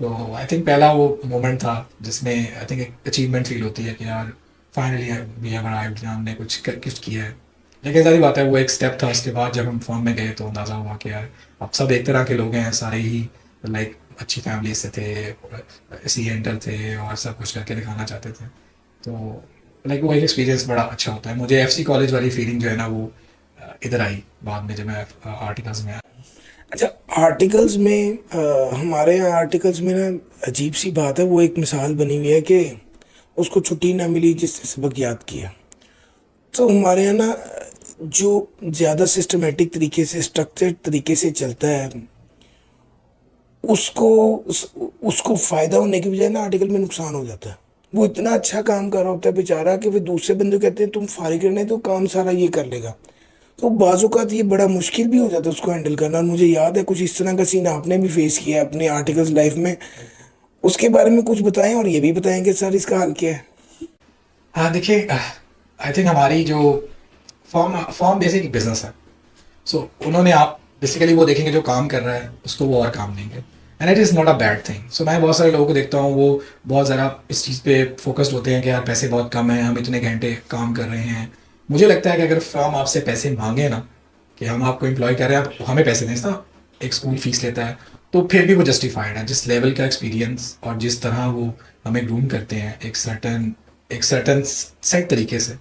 तो आई थिंक पहला वो मोमेंट था जिसमें आई थिंक एक अचीवमेंट फील होती है कि यार फाइनली वी हैव अराइव्ड, हमने कुछ किया है। लेकिन सारी बात है वो एक स्टेप था। उसके बाद जब हम फॉर्म में गए तो अंदाज़ा हुआ कि यार अब सब एक तरह के लोग हैं, सारे ही लाइक अच्छी फैमिली से थे, सी एंटर थे और सब कुछ करके दिखाना चाहते थे। तो लाइक वो एक एक्सपीरियंस बड़ा अच्छा होता है। मुझे एफसी कॉलेज वाली फीलिंग जो है ना वो इधर आई बाद में जब मैं आर्टिकल्स में आया। अच्छा, आर्टिकल्स में हमारे यहाँ आर्टिकल्स में ना अजीब सी बात है, वो एक मिसाल बनी हुई है कि उसको छुट्टी ना मिली जिससे सबक याद किया। तो हमारे यहाँ ना जो ज़्यादा सिस्टमेटिक तरीके से, स्ट्रक्चर्ड तरीके से चलता है, उसको उसको फ़ायदा होने की बजाय ना आर्टिकल में नुकसान हो जाता है। वो इतना अच्छा काम कर रहा होता है बेचारा कि फिर दूसरे बंदे कहते हैं तुम फारिग रहने तो काम सारा ये कर लेगा। तो बाज़-औक़ात ये बड़ा मुश्किल भी हो जाता है उसको हैंडल करना। और मुझे याद है कुछ इस तरह का सीन आपने भी फेस किया है अपने आर्टिकल्स लाइफ में। उसके बारे में कुछ बताएं और ये भी बताएं कि सर इसका हल क्या है? हाँ देखिए, आई थिंक हमारी जो फॉर्म फॉर्म बेसिक बिजनेस है। सो उन्होंने आप बेसिकली वो देखेंगे जो काम कर रहा है उसको वो और काम देंगे, and it is not a bad thing. So मैं बहुत सारे लोगों को देखता हूँ वो बहुत ज़्यादा इस चीज़ पे फोकस्ड होते हैं कि यार पैसे बहुत कम हैं, हम इतने घंटे काम कर रहे हैं। मुझे लगता है कि अगर फर्म आपसे पैसे मांगे ना कि हम आपको एम्प्लॉय कर रहे हैं, आप हमें पैसे दें, ना एक स्कूल फीस लेता है, तो फिर भी वो जस्टिफाइड है। जिस लेवल का एक्सपीरियंस और जिस तरह वो हमें ग्रूम करते हैं एक सर्टन सेट तरीके से।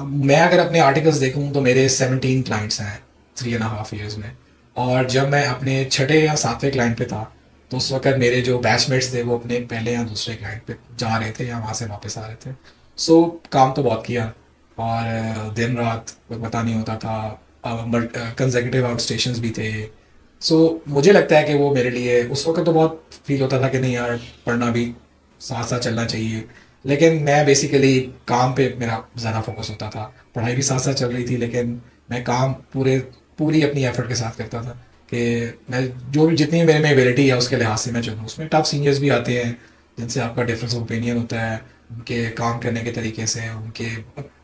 मैं अगर अपने आर्टिकल्स देखूं तो मेरे 17 क्लाइंट्स हैं 3.5 years में। और जब मैं अपने छठे या सातवें क्लाइंट पे था तो उस वक्त मेरे जो बैचमेट्स थे वो अपने पहले या दूसरे क्लाइंट पे जा रहे थे या वहाँ से वापस आ रहे थे। सो काम तो बहुत किया और दिन रात कोई पता नहीं होता था। कंसेक्यूटिव आउट स्टेशंस भी थे। सो मुझे लगता है कि वो मेरे लिए उस वक्त तो बहुत फील होता था कि नहीं यार पढ़ना भी साथ साथ चलना चाहिए। लेकिन मैं बेसिकली काम पे मेरा ज़्यादा फोकस होता था, पढ़ाई भी साथ साथ चल रही थी, लेकिन मैं काम पूरी अपनी एफर्ट के साथ करता था कि मैं जो भी जितनी मेरे में एबिलिटी है उसके लिहाज से मैं चलूँ। उसमें टफ सीनियर्स भी आते हैं जिनसे आपका डिफरेंस ऑफ ओपिनियन होता है, उनके काम करने के तरीके से, उनके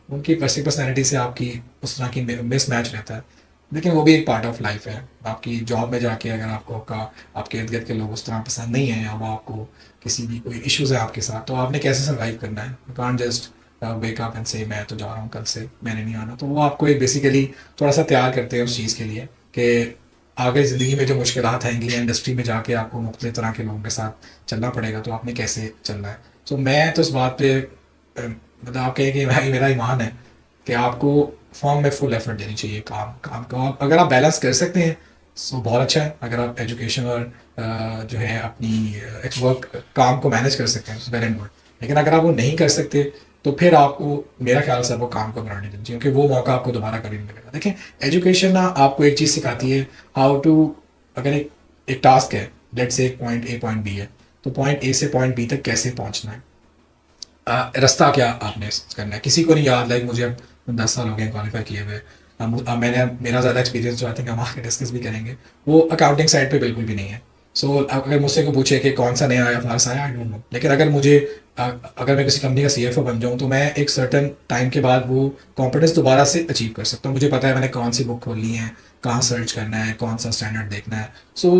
उनकी पर्सनैलिटी से आपकी उस तरह की मिस मैच रहता है। लेकिन वो भी एक पार्ट ऑफ लाइफ है। आपकी जॉब में जाके अगर आपके इर्द गिर्द के लोग उस तरह पसंद नहीं हैं या वो आपको किसी भी कोई इश्यूज़ है आपके साथ, तो आपने कैसे सर्वाइव करना है। You can't just wake up and से मैं तो जा रहा हूँ, कल से मैंने नहीं आना। तो वो आपको एक बेसिकली थोड़ा सा तैयार करते हैं उस चीज़ के लिए कि आगे ज़िंदगी में जो मुश्किलात आएंगी या इंडस्ट्री में जाके आपको मुख्तलिफ तरह के लोगों के साथ चलना पड़ेगा, तो आपने कैसे चलना है। तो मैं तो इस बात पे मतलब आप कहें कि भाई मेरा ईमान है कि आपको फॉर्म में फुल एफर्ट देनी चाहिए काम को। आप अगर आप बैलेंस कर सकते हैं सो बहुत अच्छा है। अगर आप एजुकेशन और जो है अपनी एक वर्क काम को मैनेज कर सकते हैं वेल एंड गुड। लेकिन अगर आप वो नहीं कर सकते तो फिर आपको मेरा ख्याल से वो काम को बनाने देना चाहिए, क्योंकि वो मौका आपको दोबारा कभी नहीं मिलेगा। देखिए एजुकेशन ना आपको एक चीज़ सिखाती है हाउ टू, अगर एक टास्क है, लेट से एक पॉइंट ए पॉइंट बी है, तो पॉइंट ए से पॉइंट बी तक कैसे पहुंचना है, रास्ता क्या आपने करना है। किसी को नहीं याद, लाइक मुझे अब 10 साल हो गए क्वालिफाई किए हुए। मैंने मेरा ज़्यादा एक्सपीरियंस जो आई थिंक हम आगे डिस्कस भी करेंगे वो अकाउंटिंग साइड पे बिल्कुल भी नहीं है। सो अगर मुझसे को पूछे कि कौन सा नया आया फारस आया, आई डोंट नो। लेकिन अगर मुझे अगर मैं किसी कंपनी का CFO बन जाऊँ तो मैं एक सर्टन टाइम के बाद वो कॉम्पिटेंस दोबारा से अचीव कर सकता हूँ। मुझे पता है मैंने कौन सी बुक खोलनी है, कहाँ सर्च करना है, कौन सा स्टैंडर्ड देखना है। सो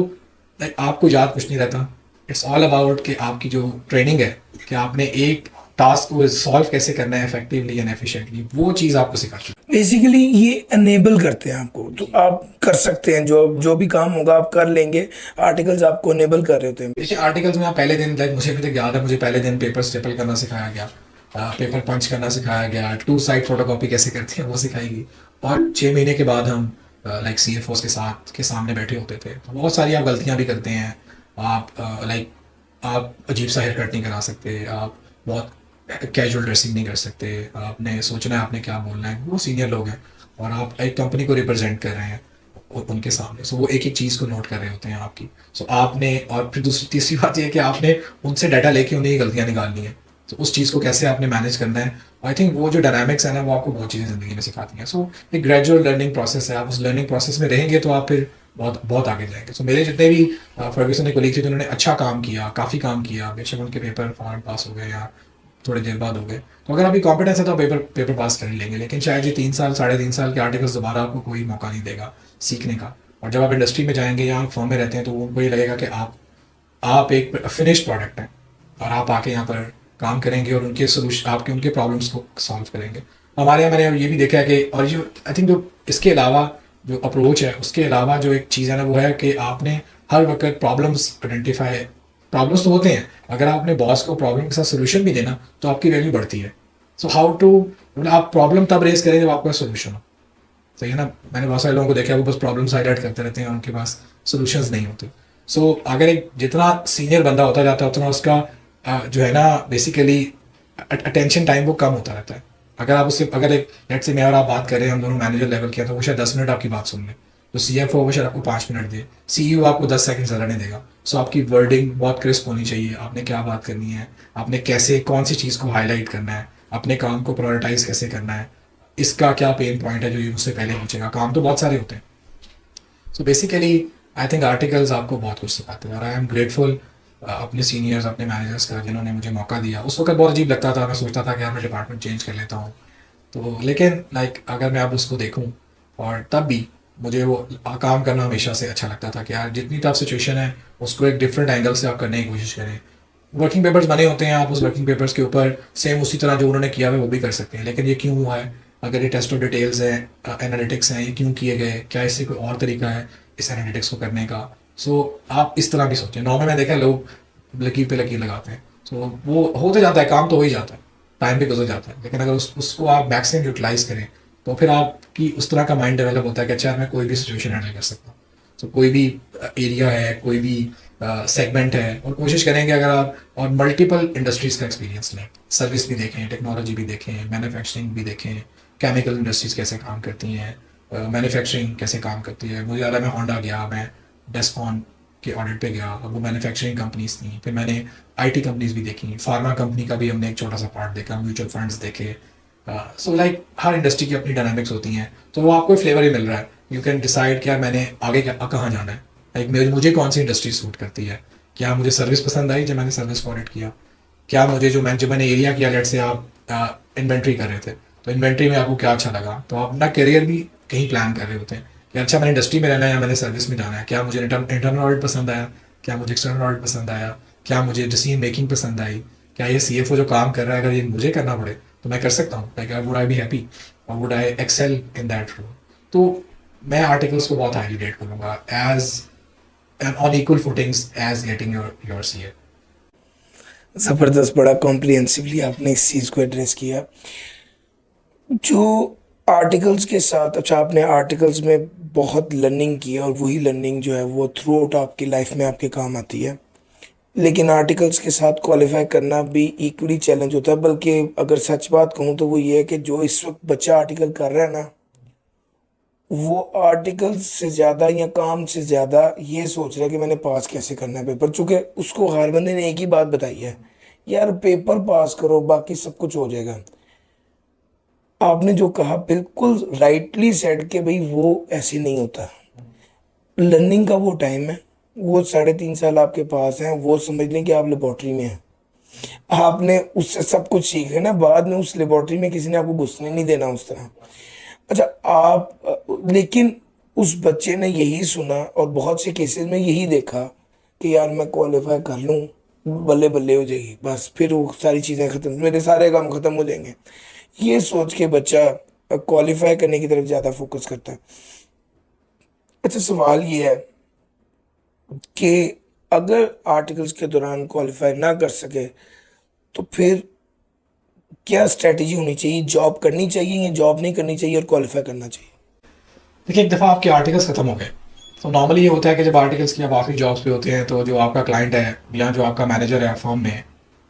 आपको याद कुछ नहीं रहता। इट्स ऑल अबाउट कि आपकी जो ट्रेनिंग है कि आपने एक टास्क को सॉल्व कैसे करना है इफेक्टिवली एंड एफिशिएंटली, वो चीज़ आपको सिखाती है। बेसिकली ये अनेबल करते हैं आपको, तो आप कर सकते हैं, जो भी काम होगा आप कर लेंगे। आर्टिकल्स आपको अनेबल कर रहे होते हैं। देखिए आर्टिकल्स में आप पहले दिन, लाइक मुझे अभी तक याद है, मुझे पहले दिन पेपर स्टेपल करना सिखाया गया, पेपर पंच करना सिखाया गया, 2 साइड फोटोकॉपी कैसे करती है वो सिखाई गई। और 6 महीने के बाद हम लाइक CFOs के सामने बैठे होते थे। तो बहुत सारी आप गलतियाँ भी करते हैं। आप लाइक आप अजीब सा हेयर कट नहीं करा सकते, आप बहुत कैजुअल ड्रेसिंग नहीं कर सकते, आपने सोचना है आपने क्या बोलना है। वो सीनियर लोग हैं और आप एक कंपनी को रिप्रेजेंट कर रहे हैं उनके सामने। सो वो एक एक चीज़ को नोट कर रहे होते हैं आपकी। सो आपने, और फिर दूसरी तीसरी बात ये है कि आपने उनसे डाटा लेके उन्हें गलतियाँ निकालनी है। तो उस चीज़ को कैसे आपने मैनेज करना है। आई थिंक वो जो डायनामिक्स है ना, वो आपको बहुत चीज़ें ज़िंदगी में सिखाती हैं। सो एक ग्रेजुअल लर्निंग प्रोसेस है। आप उस लर्निंग प्रोसेस में रहेंगे तो आप फिर बहुत बहुत आगे जाएंगे। सो मेरे जितने भी फर्ग्यूसन के कोलीग थे जिन्होंने अच्छा काम किया, काफ़ी काम किया, बेशक उनके पेपर फॉर्म पास हो गए या थोड़ी देर बाद हो गए, तो अगर अभी कॉम्पिटेंस है तो पेपर पास कर ही लेंगे। लेकिन शायद ये 3 साल 3.5 साल के आर्टिकल्स दोबारा आपको कोई मौका नहीं देगा सीखने का। और जब आप इंडस्ट्री में जाएंगे या आप फॉर्म में रहते हैं तो उनको ये लगेगा कि आप एक फिनिश प्रोडक्ट हैं और आप आके यहाँ पर काम करेंगे और उनके सोल्यूशन, आपके उनके प्रॉब्लम्स को सॉल्व करेंगे। हमारे यहाँ मैंने ये भी देखा है कि, और जो आई थिंक जो इसके अलावा जो अप्रोच है, उसके अलावा जो एक चीज़ है ना, वो है कि आपने हर वक्त प्रॉब्लम्स आइडेंटिफाई, प्रॉब्लम्स तो होते हैं, अगर आप अपने बॉस को प्रॉब्लम के साथ सोल्यूशन भी देना तो आपकी वैल्यू बढ़ती है। सो हाउ टू, मतलब आप प्रॉब्लम तब रेज करें जब आपका सोल्यूशन हो। सही है ना। मैंने बहुत सारे लोगों को देखा है वो बस प्रॉब्लम्स हाईलाइट करते रहते हैं और उनके पास सोल्यूशंस नहीं होते। सो अगर एक जितना सीनियर बंदा होता जाता है उतना उसका जो है ना बेसिकली अटेंशन टाइम वो कम होता रहता है। अगर आप उससे, अगर एक लेट से मैं और आप बात कर रहे हैं, हम दोनों मैनेजर लेवल किया, तो वो शायद 10 मिनट आपकी बात सुन ले। तो CFO वो शायद आपको 5 मिनट दे, CEO आपको 10 सेकंड ज़्यादा नहीं देगा। सो आपकी वर्डिंग बहुत क्रिस्प होनी चाहिए, आपने क्या बात करनी है, आपने कैसे कौन सी चीज़ को हाईलाइट करना है, अपने काम को प्रायोरिटाइज कैसे करना है, इसका क्या पेन पॉइंट है जो ये उससे पहले पूछेगा। काम तो बहुत सारे होते हैं। सो बेसिकली आई थिंक आर्टिकल्स आपको बहुत कुछ सिखाते हैं और आई एम ग्रेटफुल अपने सीनियर्स, अपने मैनेजर्स का जिन्होंने मुझे मौका दिया। उस वक्त बहुत अजीब लगता था, मैं सोचता था कि यार मैं डिपार्टमेंट चेंज कर लेता हूँ। तो लेकिन लाइक अगर मैं अब उसको देखूँ, और तब भी मुझे वो काम करना हमेशा से अच्छा लगता था कि यार जितनी टफ सिचुएशन है उसको एक डिफरेंट एंगल से आप करने की कोशिश करें। वर्किंग पेपर्स बने होते हैं, आप उस वर्किंग पेपर्स के ऊपर सेम उसी तरह जो उन्होंने किया है वो भी कर सकते हैं। लेकिन ये क्यों हुआ है, अगर ये टेस्ट ऑफ डिटेल्स हैं, एनालिटिक्स हैं, ये क्यों किए गए, क्या इससे कोई और तरीका है इस एनालिटिक्स को करने का। सो आप इस तरह भी सोचें। नॉर्मल में देखा है लोग लकीर पे लकीर लगाते हैं, सो वो होते जाता है, काम तो हो ही जाता है, टाइम भी गुजर जाता है। लेकिन अगर उसको आप मैक्सिमम यूटिलाइज करें तो फिर आपकी उस तरह का माइंड डेवलप होता है कि अच्छा मैं कोई भी सिचुएशन हैंडल कर सकता हूँ। तो कोई भी एरिया है, कोई भी सेगमेंट है, और कोशिश करेंगे अगर आप, और मल्टीपल इंडस्ट्रीज़ का एक्सपीरियंस लें, सर्विस भी देखें, टेक्नोलॉजी भी देखें, मैन्युफैक्चरिंग भी देखें, केमिकल इंडस्ट्रीज़ कैसे काम करती हैं, मैन्युफैक्चरिंग कैसे काम करती है। मुझे याद है मैं होंडा गया, मैं डेस्कॉन के ऑडिट पे गया, अब वो मैन्युफैक्चरिंग कंपनीज थी। फिर मैंने IT कंपनीज भी देखी, फार्मा कंपनी का भी हमने एक छोटा सा पार्ट देखा, म्यूचुअल फंड्स देखे। सो लाइक हर इंडस्ट्री की अपनी डायनामिक्स होती हैं, तो वो आपको फ्लेवर ही मिल रहा है। यू कैन डिसाइड क्या मैंने आगे कहाँ जाना है, लाइक मुझे कौन सी इंडस्ट्री सूट करती है। क्या मुझे सर्विस पसंद आई जब मैंने सर्विस को ऑडिट किया, क्या मुझे जो मैंने एरिया किया, लेट से आप इन्वेंट्री कर रहे थे तो इन्वेंट्री में आपको क्या अच्छा लगा, तो आप अपना करियर भी कहीं प्लान कर रहे होते हैं कि अच्छा मैंने इंडस्ट्री में रहना है या मैंने सर्विस में जाना है। क्या मुझे इंटरनल ऑडिट पसंद आया, क्या मुझे एक्सटर्नल ऑडिट पसंद आया, क्या मुझे डिसीजन मेकिंग पसंद आई, क्या ये CFO जो काम कर रहा है अगर ये मुझे करना पड़े तो मैं कर सकता हूँ, like would I be happy और would I excel in that role. तो मैं आर्टिकल्स को बहुत हाईली रेट करूँगा as on equal footings as getting your CA. ज़बरदस्त, बड़ा कॉम्प्रिहेंसिवली आपने इस चीज़ को एड्रेस किया। जो आर्टिकल्स के साथ, अच्छा आपने आर्टिकल्स में बहुत लर्निंग की है और वही लर्निंग जो है वो थ्रू आउट आपकी लाइफ में आपके काम आती है, लेकिन आर्टिकल्स के साथ क्वालिफाई करना भी इक्वली चैलेंज होता है। बल्कि अगर सच बात कहूँ तो वो ये है कि जो इस वक्त बच्चा आर्टिकल कर रहा है ना, वो आर्टिकल्स से ज़्यादा या काम से ज़्यादा ये सोच रहा है कि मैंने पास कैसे करना है पेपर, चूँकि उसको हर बंदे ने एक ही बात बताई है, यार पेपर पास करो बाकी सब कुछ हो जाएगा। आपने जो कहा बिल्कुल राइटली सेड कि भाई वो ऐसे नहीं होता। लर्निंग का वो टाइम है, वो 3.5 साल आपके पास हैं, वो समझ लें कि आप लेबॉर्ट्री में हैं, आपने उससे सब कुछ सीख है ना, बाद में उस लेबॉर्ट्री में किसी ने आपको घुसने नहीं देना उस तरह। अच्छा लेकिन उस बच्चे ने यही सुना और बहुत से केसेस में यही देखा कि यार मैं क्वालिफाई कर लूँ, बल्ले बल्ले हो जाएगी, बस फिर वो सारी चीज़ें ख़त्म, मेरे सारे काम ख़त्म हो जाएंगे, ये सोच के बच्चा क्वालिफाई करने की तरफ ज़्यादा फोकस करता है। अच्छा सवाल ये है कि अगर आर्टिकल्स के दौरान क्वालिफाई ना कर सके तो फिर क्या स्ट्रेटजी होनी चाहिए? जॉब करनी चाहिए या जॉब नहीं करनी चाहिए और क्वालिफाई करना चाहिए? देखिए, एक दफ़ा आपके आर्टिकल्स ख़त्म हो गए तो नॉर्मली ये होता है कि जब आर्टिकल्स की आप आखिरी जॉब्स पे होते हैं तो जो आपका क्लाइंट है या जो आपका मैनेजर है फॉर्म में,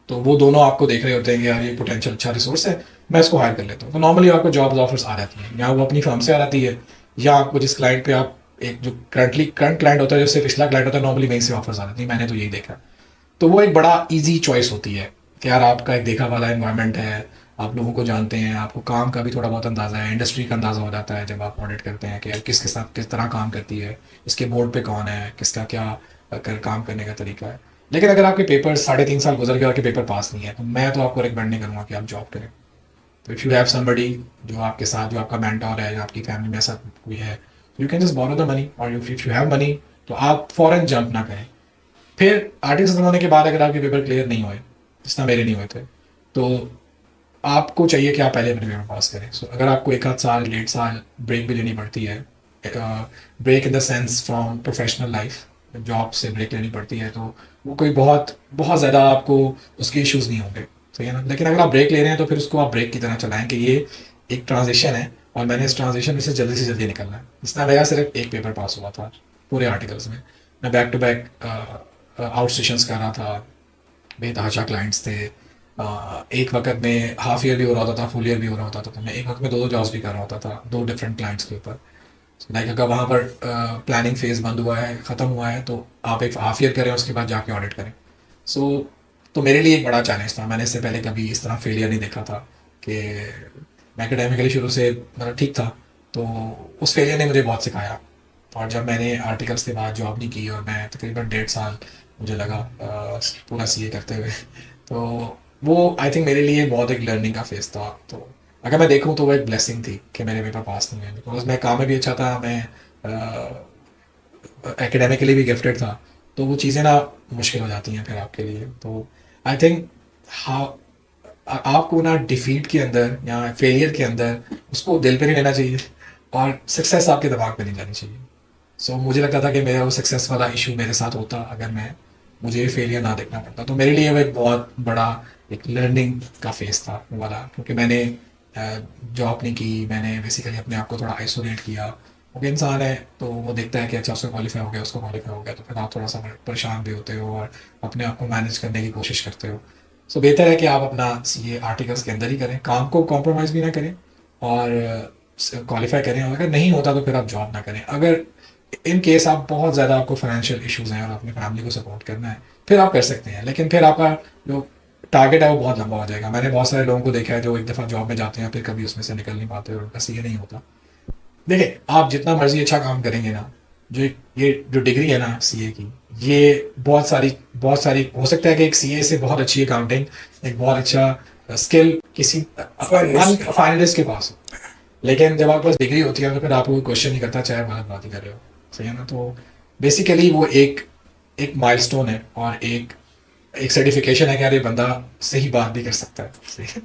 तो वो दोनों आपको देख रहे होते हैं कि यार ये पोटेंशियल अच्छा रिसोर्स है, मैं इसको हायर कर लेता हूँ। तो नॉर्मली आपको जॉब्स ऑफर्स आ जाती हैं, या वो अपनी फर्म से आ जाती है या आपको जिस क्लाइंट पे आप एक जो करंट क्लाइंट होता है, जो उससे पिछला क्लाइंट होता है, नॉर्मली वहीं से ऑफर्स आ जाती है। मैंने तो यही देखा। तो वो एक बड़ा ईजी चॉइस होती है कि यार आपका एक देखा वाला इन्वायरमेंट है, आप लोगों को जानते हैं, आपको काम का भी थोड़ा बहुत अंदाज़ा है, इंडस्ट्री का अंदाज़ा हो जाता है जब आप ऑडिट करते हैं कि यार किसके साथ किस तरह काम करती है, इसके बोर्ड पे कौन है, किसका क्या काम करने का तरीका है। लेकिन अगर आपके पेपर 3.5 साल गुजर गए और आपके पेपर पास नहीं है, तो मैं तो आपको रिकमेंड नहीं करूँगा कि आप जॉब करें। तो इफ़ यू हैव समबडी जो आपके साथ, जो आपका मेंटर है या आपकी फैमिली में ऐसा कोई है, you can just borrow the money, और इफ यू हैव मनी तो आप फ़ौरन जंप ना करें। फिर आर्टिकल खत्म होने के बाद अगर आपके पेपर क्लियर नहीं हुए, जितना मेरे नहीं हुए थे, तो आपको चाहिए कि आप पहले अपने पेपर पास करें। सो अगर आपको 1 आध साल 1.5 साल ब्रेक भी लेनी पड़ती है, break in the sense from professional life, job से ब्रेक लेनी पड़ती है, तो वो कोई बहुत बहुत ज़्यादा आपको उसके इश्यूज़ नहीं होंगे, सही है ना। लेकिन अगर आप ब्रेक ले रहे हैं तो फिर उसको आप ब्रेक की तरह चलाएं कि ये एक ट्रांजिशन है और मैंने इस ट्रांजिशन में से जल्दी निकलना है। जितना मेरा सिर्फ एक पेपर पास हुआ था पूरे आर्टिकल्स में, मैं back to back out sessions कर रहा था, बेतहाशा क्लाइंट्स थे। एक वक्त में हाफ ईयर भी हो रहा होता था, फुल ईयर भी हो रहा होता था, तो मैं एक वक्त में दो जॉब्स भी कर रहा होता था, 2 डिफरेंट क्लाइंट्स के ऊपर। लाइक अगर वहाँ पर प्लानिंग फेज़ बंद हुआ है, ख़त्म हुआ है, तो आप एक हाफ ईयर करें, उसके बाद जाके ऑडिट करें। सो तो मेरे लिए एक बड़ा चैलेंज था। मैंने इससे पहले कभी इस तरह फेलियर नहीं देखा था कि मैं एकेडमिकली शुरू से मतलब ठीक था, तो उस फेलियर ने मुझे बहुत सिखाया। और जब मैंने आर्टिकल्स के बाद जॉब नहीं की और मैं तकरीबन 1.5 साल मुझे लगा पूरा सीए करते हुए, तो वो आई थिंक मेरे लिए बहुत एक लर्निंग का फेज़ था। तो अगर मैं देखूँ तो वो एक ब्लेसिंग थी कि मेरे पेपर पास नहीं हुए, बिकॉज मैं काम में भी अच्छा था, मैं एकेडमिकली भी गिफ्टेड था, तो वो चीज़ें ना मुश्किल हो जाती हैं फिर आपके लिए। तो आई थिंक हाँ, आपको ना डिफीट के अंदर या फेलियर के अंदर उसको दिल पे नहीं लेना चाहिए और सक्सेस आपके दिमाग पे नहीं जानी चाहिए। सो मुझे लगता था कि मेरा वो सक्सेस वाला इशू मेरे साथ होता अगर मुझे फेलियर ना देखना पड़ता। तो मेरे लिए वो एक बहुत बड़ा एक लर्निंग का फेज़ था वो वाला, क्योंकि मैंने जॉब नहीं की, मैंने बेसिकली अपने आप को थोड़ा आइसोलेट किया। क्योंकि इंसान है तो वो देखता है कि अच्छा उसको क्वालिफाई हो गया, उसको क्वालिफाई हो गया, तो फिर आप थोड़ा सा परेशान भी होते हो और अपने आप को मैनेज करने की कोशिश करते हो। सो बेहतर है कि आप अपना सीए आर्टिकल्स के अंदर ही करें, काम को कॉम्प्रोमाइज़ भी ना करें और क्वालिफाई करें। और अगर नहीं होता तो फिर आप जॉब ना करें। अगर इन केस आप बहुत ज़्यादा आपको फाइनेंशियल इश्यूज़ हैं और अपनी फैमिली को सपोर्ट करना है, फिर आप कर सकते हैं, लेकिन फिर आपका जो टारगेट है वो बहुत लंबा हो जाएगा। मैंने बहुत सारे लोगों को देखा है जो एक दफ़ा जॉब में जाते हैं फिर कभी उसमें से निकल नहीं पाते और उनका सीए नहीं होता। देखिए, आप जितना मर्जी अच्छा काम करेंगे ना, ये जो डिग्री है ना सीए की, ये बहुत सारी हो सकता है कि एक सीए से बहुत अच्छी अकाउंटिंग, एक बहुत अच्छा स्किल किसी फाइनलिस्ट के पास हो, लेकिन जब आपके पास डिग्री होती है तो फिर आपको कोई क्वेश्चन नहीं करता चाहे आप गलत बात ही कर रहे हो, सही है ना। तो बेसिकली वो एक माइलस्टोन है और एक सर्टिफिकेशन है कि यार ये बंदा सही बात भी कर सकता है, सही है।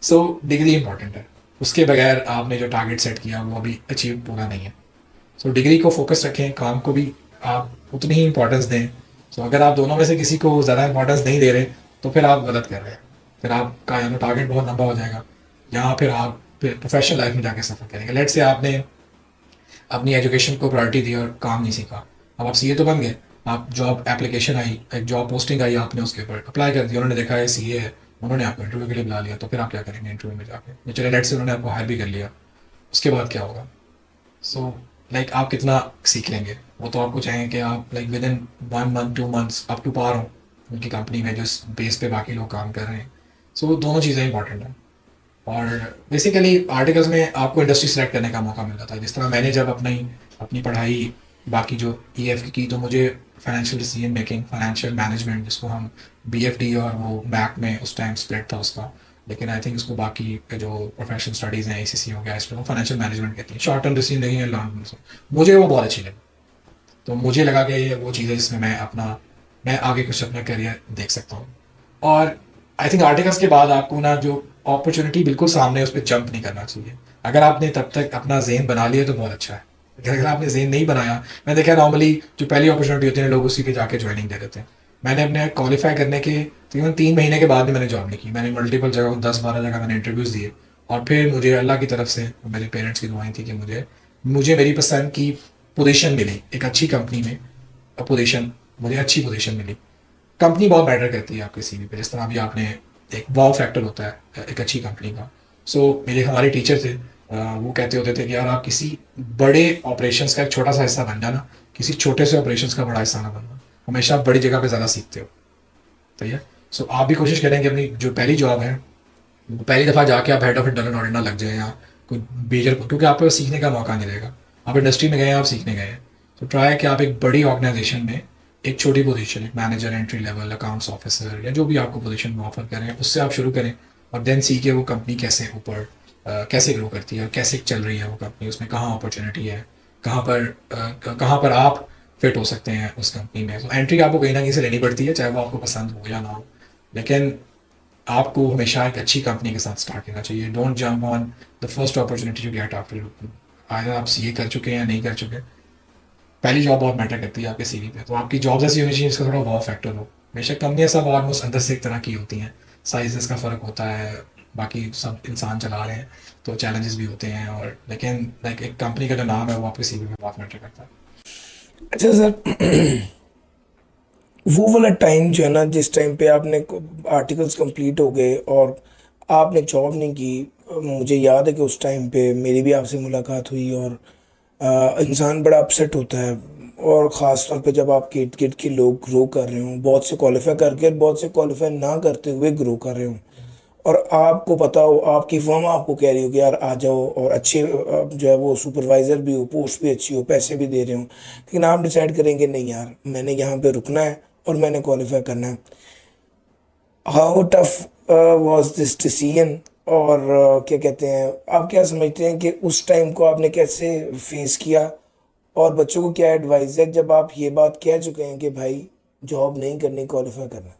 सो डिग्री इंपॉर्टेंट है, उसके बगैर आपने जो टारगेट सेट किया वो अभी अचीव पूरा नहीं है। सो डिग्री को फोकस रखें, काम को भी आप उतनी ही इंपॉर्टेंस दें। सो अगर आप दोनों में से किसी को ज़्यादा इंपॉर्टेंस नहीं दे रहे तो फिर आप गलत कर रहे हैं, फिर आपका या तो टारगेट बहुत लंबा हो जाएगा या फिर आप फिर प्रोफेशनल लाइफ में जाके सफ़र करेंगे। लेट से आपने अपनी एजुकेशन को प्रायोरिटी दी और काम नहीं सीखा, अब आप सीए तो बन गए, आप जॉब एप्लीकेशन आई, एक जॉब पोस्टिंग आई, आपने उसके ऊपर अप्लाई कर दिया, उन्होंने देखा है सीए है, उन्होंने आपको इंटरव्यू के लिए बुला लिया, तो फिर आप क्या करेंगे इंटरव्यू में जाके? या चले लेट से उन्होंने आपको हायर भी कर लिया, उसके बाद क्या होगा? सो लाइक आप कितना सीख लेंगे? वो तो आपको चाहिए कि आप like within 1 month 2 months up to पार हो उनकी कंपनी में जिस बेस पे बाकी लोग काम कर रहे हैं। सो दोनों चीज़ें इंपॉर्टेंट हैं। और बेसिकली आर्टिकल्स में आपको इंडस्ट्री सेलेक्ट करने का मौका मिल जाता है। जिस तरह मैंने जब अपनी पढ़ाई बाकी जो EF की, तो मुझे financial decision making, financial management, जिसको हम BFD और वो बैक में उस टाइम स्प्लिट था उसका, लेकिन आई थिंक उसको बाकी के जो प्रोफेशनल स्टडीज़ हैं ACC हो गया, इसको फाइनेंशियल मैनेजमेंट कहती हैं, शॉर्ट टर्म डिसीजन मेकिंग है लॉन्ग टर्म। मुझे वो बहुत अच्छी लगी, तो मुझे लगा कि ये वो चीज़ है जिसमें मैं आगे कुछ अपना करियर देख सकता हूँ। और आई थिंक आर्टिकल्स के बाद आपको ना जो अपॉर्चुनिटी बिल्कुल सामने है उस पर जंप नहीं करना चाहिए। अगर आपने तब तक अपना जेन बना लिया तो बहुत अच्छा है, लेकिन अगर आपने जेन नहीं बनाया, मैं देखा नॉर्मली जो पहली अपॉर्चुनिटी होती है लोग उसी पे जाके ज्वाइनिंग दे देते हैं। मैंने अपने क्वालिफाई करने के तकरीबन 3 महीने के बाद भी मैंने जॉब नहीं की। मैंने मल्टीपल जगह 10-12 जगह मैंने इंटरव्यूज़ दिए, और फिर मुझे अल्लाह की तरफ से, मेरे पेरेंट्स की दुआएं थी कि मुझे मेरी पसंद की पोजीशन मिली एक अच्छी कंपनी में। पोजीशन मुझे अच्छी पोजीशन मिली। कंपनी बहुत मैटर करती है आपके CV पे, जिस तरह अभी आपने एक वाव फैक्टर होता है एक अच्छी कंपनी का। सो मेरे हमारे टीचर थे, वो कहते होते थे कि यार आप किसी बड़े ऑपरेशंस का एक छोटा सा हिस्सा बन जाना, किसी छोटे से ऑपरेशंस का बड़ा हिस्सा ना बनना। हमेशा आप बड़ी जगह पे ज़्यादा सीखते हो। तो ये सो आप भी कोशिश करें कि अपनी जो पहली जॉब है वो पहली दफ़ा जाके आप हेड ऑफ इंटरनल ऑडिट ना लग जाए या कोई मेजर, क्योंकि आपको सीखने का मौका नहीं रहेगा। आप इंडस्ट्री में गए हैं, आप सीखने गए हैं, तो ट्राई कि आप एक बड़ी ऑर्गेनाइजेशन में एक छोटी पोजीशन, एक manager, entry level, accounts officer या जो भी आपको पोजीशन ऑफर करें उससे आप शुरू करें, और देन सीखिए वो कंपनी कैसे ऊपर कैसे ग्रो करती है, कैसे चल रही है वो कंपनी, उसमें कहाँ अपॉर्चुनिटी है, कहाँ पर आप फिट हो सकते हैं उस कंपनी में। तो एंट्री आपको कहीं ना कहीं से लेनी पड़ती है, चाहे वो आपको पसंद हो या ना हो, लेकिन आपको हमेशा एक अच्छी कंपनी के साथ स्टार्ट करना चाहिए। Don't jump on the first opportunity you get after, आया आप CA कर चुके हैं या नहीं कर चुके, पहली जॉब बहुत मैटर करती है आपके CV पे। तो आपकी जॉब ऐसी होनी चाहिए जिसका थोड़ा वाव फैक्टर हो। बेशक कंपनियाँ सब ऑलमोस्ट अंदर से एक तरह की होती हैं, साइजेस का फ़र्क होता है, बाकी सब इंसान चला रहे हैं तो चैलेंजेस भी होते हैं, और लेकिन लाइक एक कंपनी का जो नाम है वो आपके CV में बहुत मैटर करता है। अच्छा सर, वो वाला टाइम जो है ना, जिस टाइम पे आपने आर्टिकल्स कंप्लीट हो गए और आपने जॉब नहीं की, मुझे याद है कि उस टाइम पे मेरी भी आपसे मुलाकात हुई, और इंसान बड़ा अपसेट होता है, और ख़ास तौर पे जब आपके इर्द गिर्द के लोग ग्रो कर रहे हों, बहुत से क्वालिफाई करके बहुत से क्वालिफाई ना करते हुए ग्रो कर रहे हों, और आपको पता हो, आपकी फर्म आपको कह रही हो कि यार आ जाओ, और अच्छे जो है वो सुपरवाइज़र भी हो, पोस्ट भी अच्छी हो, पैसे भी दे रहे हो, लेकिन आप डिसाइड करेंगे नहीं यार मैंने यहाँ पे रुकना है और मैंने क्वालिफाई करना है। How tough was this decision, और क्या कहते हैं, आप क्या समझते हैं कि उस टाइम को आपने कैसे फेस किया, और बच्चों को क्या एडवाइस है जब आप ये बात कह चुके हैं कि भाई जॉब नहीं करनी, क्वालिफाई करना?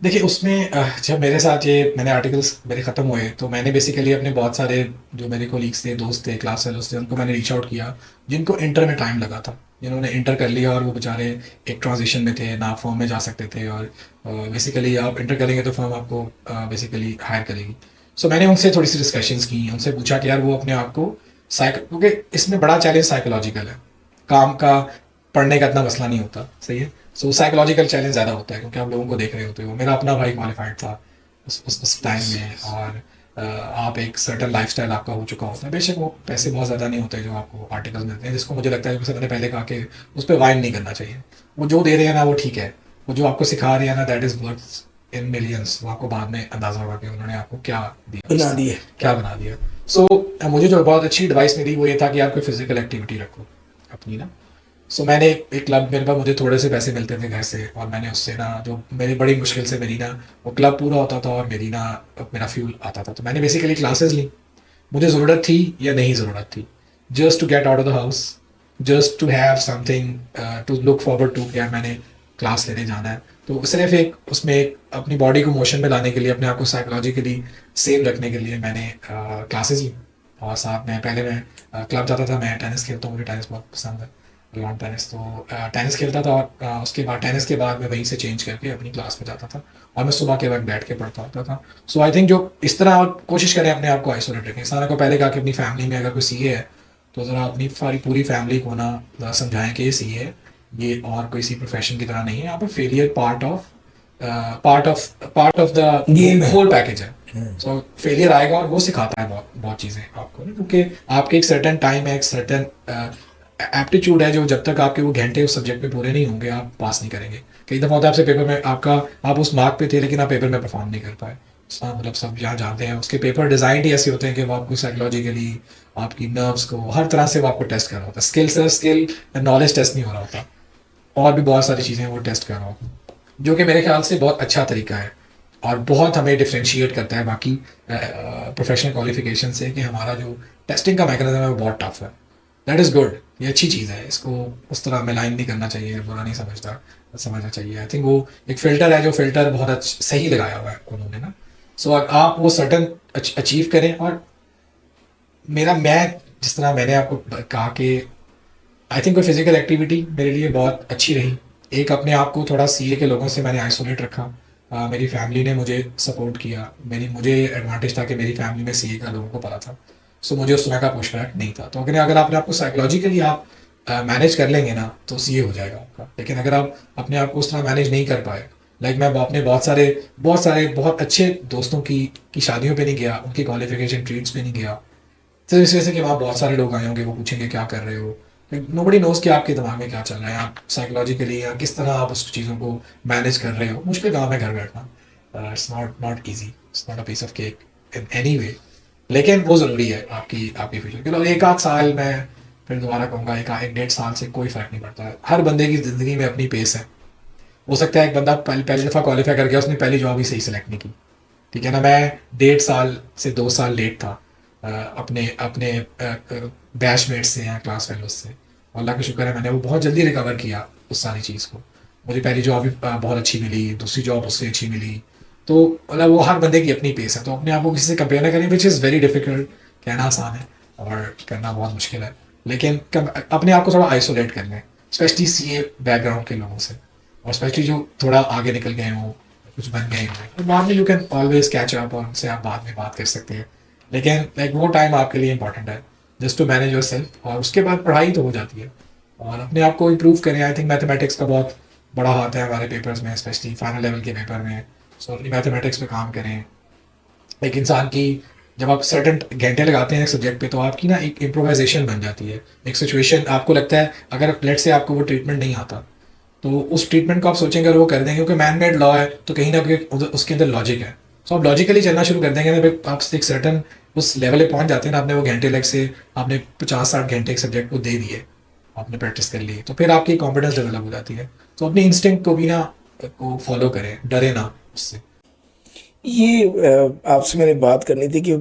देखिए उसमें जब मेरे साथ ये मैंने आर्टिकल्स मेरे ख़त्म हुए, तो मैंने बेसिकली अपने बहुत सारे जो मेरे कोलीग्स थे, दोस्त थे, क्लास फेलोज थे, उनको मैंने रीच आउट किया जिनको इंटर में टाइम लगा था, जिन्होंने इंटर कर लिया और वो बेचारे एक ट्रांजिशन में थे, ना फर्म में जा सकते थे, और बेसिकली आप इंटर करेंगे तो फर्म आपको बेसिकली हायर करेगी। सो मैंने उनसे थोड़ी सी डिस्कशंस की, उनसे पूछा कि यार वो अपने आप को क्योंकि इसमें बड़ा चैलेंज साइकोलॉजिकल है, काम का पढ़ने का इतना मसला नहीं होता, सही है। सो साइकोलॉजिकल चैलेंज ज़्यादा होता है क्योंकि आप लोगों को देख रहे होते हो। मेरा अपना भाई क्वालिफाइड था उस टाइम में, और आप एक सर्टन लाइफस्टाइल आपका हो चुका होता है। बेशक वो पैसे बहुत ज़्यादा नहीं होते जो आपको आर्टिकल्स मिलते हैं, जिसको मुझे लगता है जैसे मैंने पहले कहा कि उस पर वाइन नहीं करना चाहिए। वो जो दे रहे हैं ना वो ठीक है, वो जो आपको सिखा रहे हैं ना that is worth in millions, वो आपको बाद में अंदाज़ा होगा कि उन्होंने आपको क्या दिया, बना दिए। क्या बना दिया। सो मुझे जो बहुत अच्छी एडवाइस मिली वो ये था कि आप कोई फिजिकल एक्टिविटी रखो अपनी ना। सो मैंने एक क्लब, मेरे पास मुझे थोड़े से पैसे मिलते थे घर से, और मैंने उससे ना जो मेरी बड़ी मुश्किल से मेरी ना वो क्लब पूरा होता था और मेरा फ्यूल आता था। तो मैंने बेसिकली क्लासेस ली, मुझे ज़रूरत थी या नहीं ज़रूरत थी, just to get out of the house, just to have something to look forward to, यार मैंने क्लास लेने जाना है। तो सिर्फ एक उसमें एक अपनी बॉडी को मोशन में लाने के लिए, अपने आप को साइकोलॉजिकली सेव रखने के लिए मैंने क्लासेस ली। और साथ में पहले मैं क्लब जाता था, मैं टेनिस खेलता हूँ, मुझे टेनिस बहुत पसंद है, लॉन टेनिस। तो टेनिस खेलता था और उसके बाद टेनिस के बाद मैं वहीं से चेंज करके अपनी क्लास में जाता था और मैं सुबह के वक्त बैठ के पढ़ता होता था। सो आई थिंक जो इस तरह कोशिश करें अपने आप को आइसोलेट रखें। इंसान को पहले कहा कि अपनी फैमिली में अगर कोई सीए है तो ज़रा अपनी सारी पूरी फैमिली को ना समझाएं कि ये सीए है, ये और किसी प्रोफेशन की तरह नहीं है, यहाँ पर failure part of the Game है। होल पैकेज है। सो फेलियर आएगा और वो सिखाता है बहुत बहुत चीज़ें आपको ना, क्योंकि आपके एक सर्टेन टाइम है, एक सर्टेन एप्टीट्यूड है जो जब तक आपके वो घंटे उस सब्जेक्ट में पूरे नहीं होंगे आप पास नहीं करेंगे। कई दफ़ा होता है आपसे पेपर में आपका आप उस मार्क पे थे लेकिन आप पेपर में परफॉर्म नहीं कर पाए। मतलब सब यहाँ जानते हैं उसके पेपर डिज़ाइन ही ऐसे होते हैं कि वो आपको साइकोलॉजिकली आपकी नर्व्स को हर तरह से वो आपको टेस्ट कर रहा होता है। स्किल नॉलेज टेस्ट नहीं हो रहा होता, और भी बहुत सारी चीज़ें वो टेस्ट कर रहा होता है, जो कि मेरे ख्याल से बहुत अच्छा तरीका है और बहुत हमें डिफ्रेंशिएट करता है बाकी प्रोफेशनल क्वालिफिकेशन से, कि हमारा जो टेस्टिंग का मैकेनिज्म है वो बहुत टफ है। दैट इज़ गुड, ये अच्छी चीज़ है, इसको उस तरह में लाइन नहीं करना चाहिए, बुरा नहीं समझना चाहिए। आई थिंक वो एक फ़िल्टर है, जो फ़िल्टर बहुत सही लगाया हुआ है उन्होंने ना। सो आप वो सर्टन अचीव करें। और मैं जिस तरह मैंने आपको कहा कि आई थिंक कोई फिजिकल एक्टिविटी मेरे लिए बहुत अच्छी रही। एक अपने आप को थोड़ा सीए के लोगों से मैंने आइसोलेट रखा। मेरी फैमिली ने मुझे सपोर्ट किया, मुझे एडवांटेज था कि मेरी फैमिली में सीए का लोगों को पता था। सो मुझे उस तरह का पुशबैक नहीं था। तो अगर आपने आपको साइकोलॉजिकली आप मैनेज कर लेंगे ना तो सीए हो जाएगा आपका। लेकिन अगर आप अपने आप को उस तरह मैनेज नहीं कर पाए, लाइक मैं अपने बहुत अच्छे दोस्तों की शादियों पे नहीं गया, उनकी क्वालिफिकेशन ट्रीट्स पे नहीं गया, सिर्फ इस वजह से कि वहाँ बहुत सारे लोग आए होंगे, वो पूछेंगे क्या कर रहे हो। नोबडी नोज कि आपके दिमाग में क्या चल रहा है, आप साइकोलॉजिकली या किस तरह आप उस चीज़ों को मैनेज कर रहे हो। मुश्किल काम है घर बैठना, it's not easy, it's not a piece of cake in any way. लेकिन वो ज़रूरी है आपकी फ्यूचर के लिए। एक आध साल मैं फिर दोबारा कहूँगा, एक डेढ़ साल से कोई फ़र्क नहीं पड़ता है। हर बंदे की ज़िंदगी में अपनी पेस है। हो सकता है एक बंदा पहली दफ़ा क्वालिफाई कर गया, उसने पहली जॉब ही सही सेलेक्ट नहीं की, ठीक है ना। मैं 1.5 साल से 2 साल लेट था अपने बैचमेट से या क्लास फेलोज से। अल्लाह का शुक्र है मैंने वो बहुत जल्दी रिकवर किया उस सारी चीज़ को। मुझे पहली जॉब भी बहुत अच्छी मिली, दूसरी जॉब उससे अच्छी मिली। तो मतलब वो हर बंदे की अपनी पेस है। तो अपने आप को किसी से कंपेयर ना करें, विच इज़ वेरी डिफिकल्ट। कहना आसान है और करना बहुत मुश्किल है। लेकिन अपने आप को थोड़ा आइसोलेट कर लें, स्पेशली सीए बैकग्राउंड के लोगों से, और स्पेशली जो थोड़ा आगे निकल गए हों, कुछ बन गए हों। और बाद में you can always catch up और उनसे आप बाद में बात कर सकते हैं। लेकिन लाइक वो टाइम आपके लिए इंपॉर्टेंट है just to manage yourself, और उसके बाद पढ़ाई तो हो जाती है। और अपने आप को इम्प्रूव करें। आई थिंक मैथमेटिक्स का बहुत बड़ा हाथ है हमारे पेपर्स में, स्पेशली फाइनल लेवल के पेपर में। सो अपनी मैथमेटिक्स पे काम करें। एक इंसान की जब आप सर्टन घंटे लगाते हैं एक सब्जेक्ट पे, तो आपकी ना एक इम्प्रोवाइजेशन बन जाती है। एक सिचुएशन आपको लगता है, अगर लेट से आपको वो ट्रीटमेंट नहीं आता तो उस ट्रीटमेंट को आप सोचेंगे और वो कर देंगे, क्योंकि मैन मेड लॉ है तो कहीं ना कहीं उसके अंदर लॉजिक है। सो आप लॉजिकली चलना शुरू कर देंगे ना, आप एक सर्टन उस लेवल पे पहुंच जाते हैं ना, आपने वो घंटे लग से आपने 50-60 घंटे एक सब्जेक्ट को दे दिए, आपने प्रैक्टिस कर ली, तो फिर आपकी कॉन्फिडेंस डेवलप हो जाती है। तो अपनी इंस्टिंक्ट को भी ना को फॉलो करें, डरे ना उससे। ये आपसे मैंने बात करनी थी कि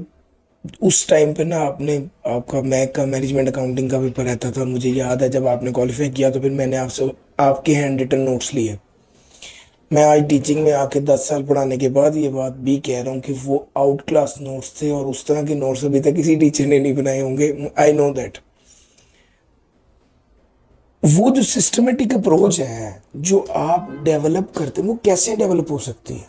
उस टाइम पे ना आपका मैक का मैनेजमेंट अकाउंटिंग का पेपर रहता था। मुझे याद है जब आपने क्वालिफाई किया तो फिर मैंने आपसे आपके हैंड रिटन नोट्स लिए। मैं आज टीचिंग में आके 10 साल पढ़ाने के बाद ये बात भी कह रहा हूँ कि वो आउट क्लास नोट्स थे, और उस तरह के नोट्स अभी तक किसी टीचर ने नहीं बनाए होंगे। I know that. वो जो सिस्टमेटिक अप्रोच है जो आप डेवलप करते हैं, वो कैसे डेवलप हो सकती है?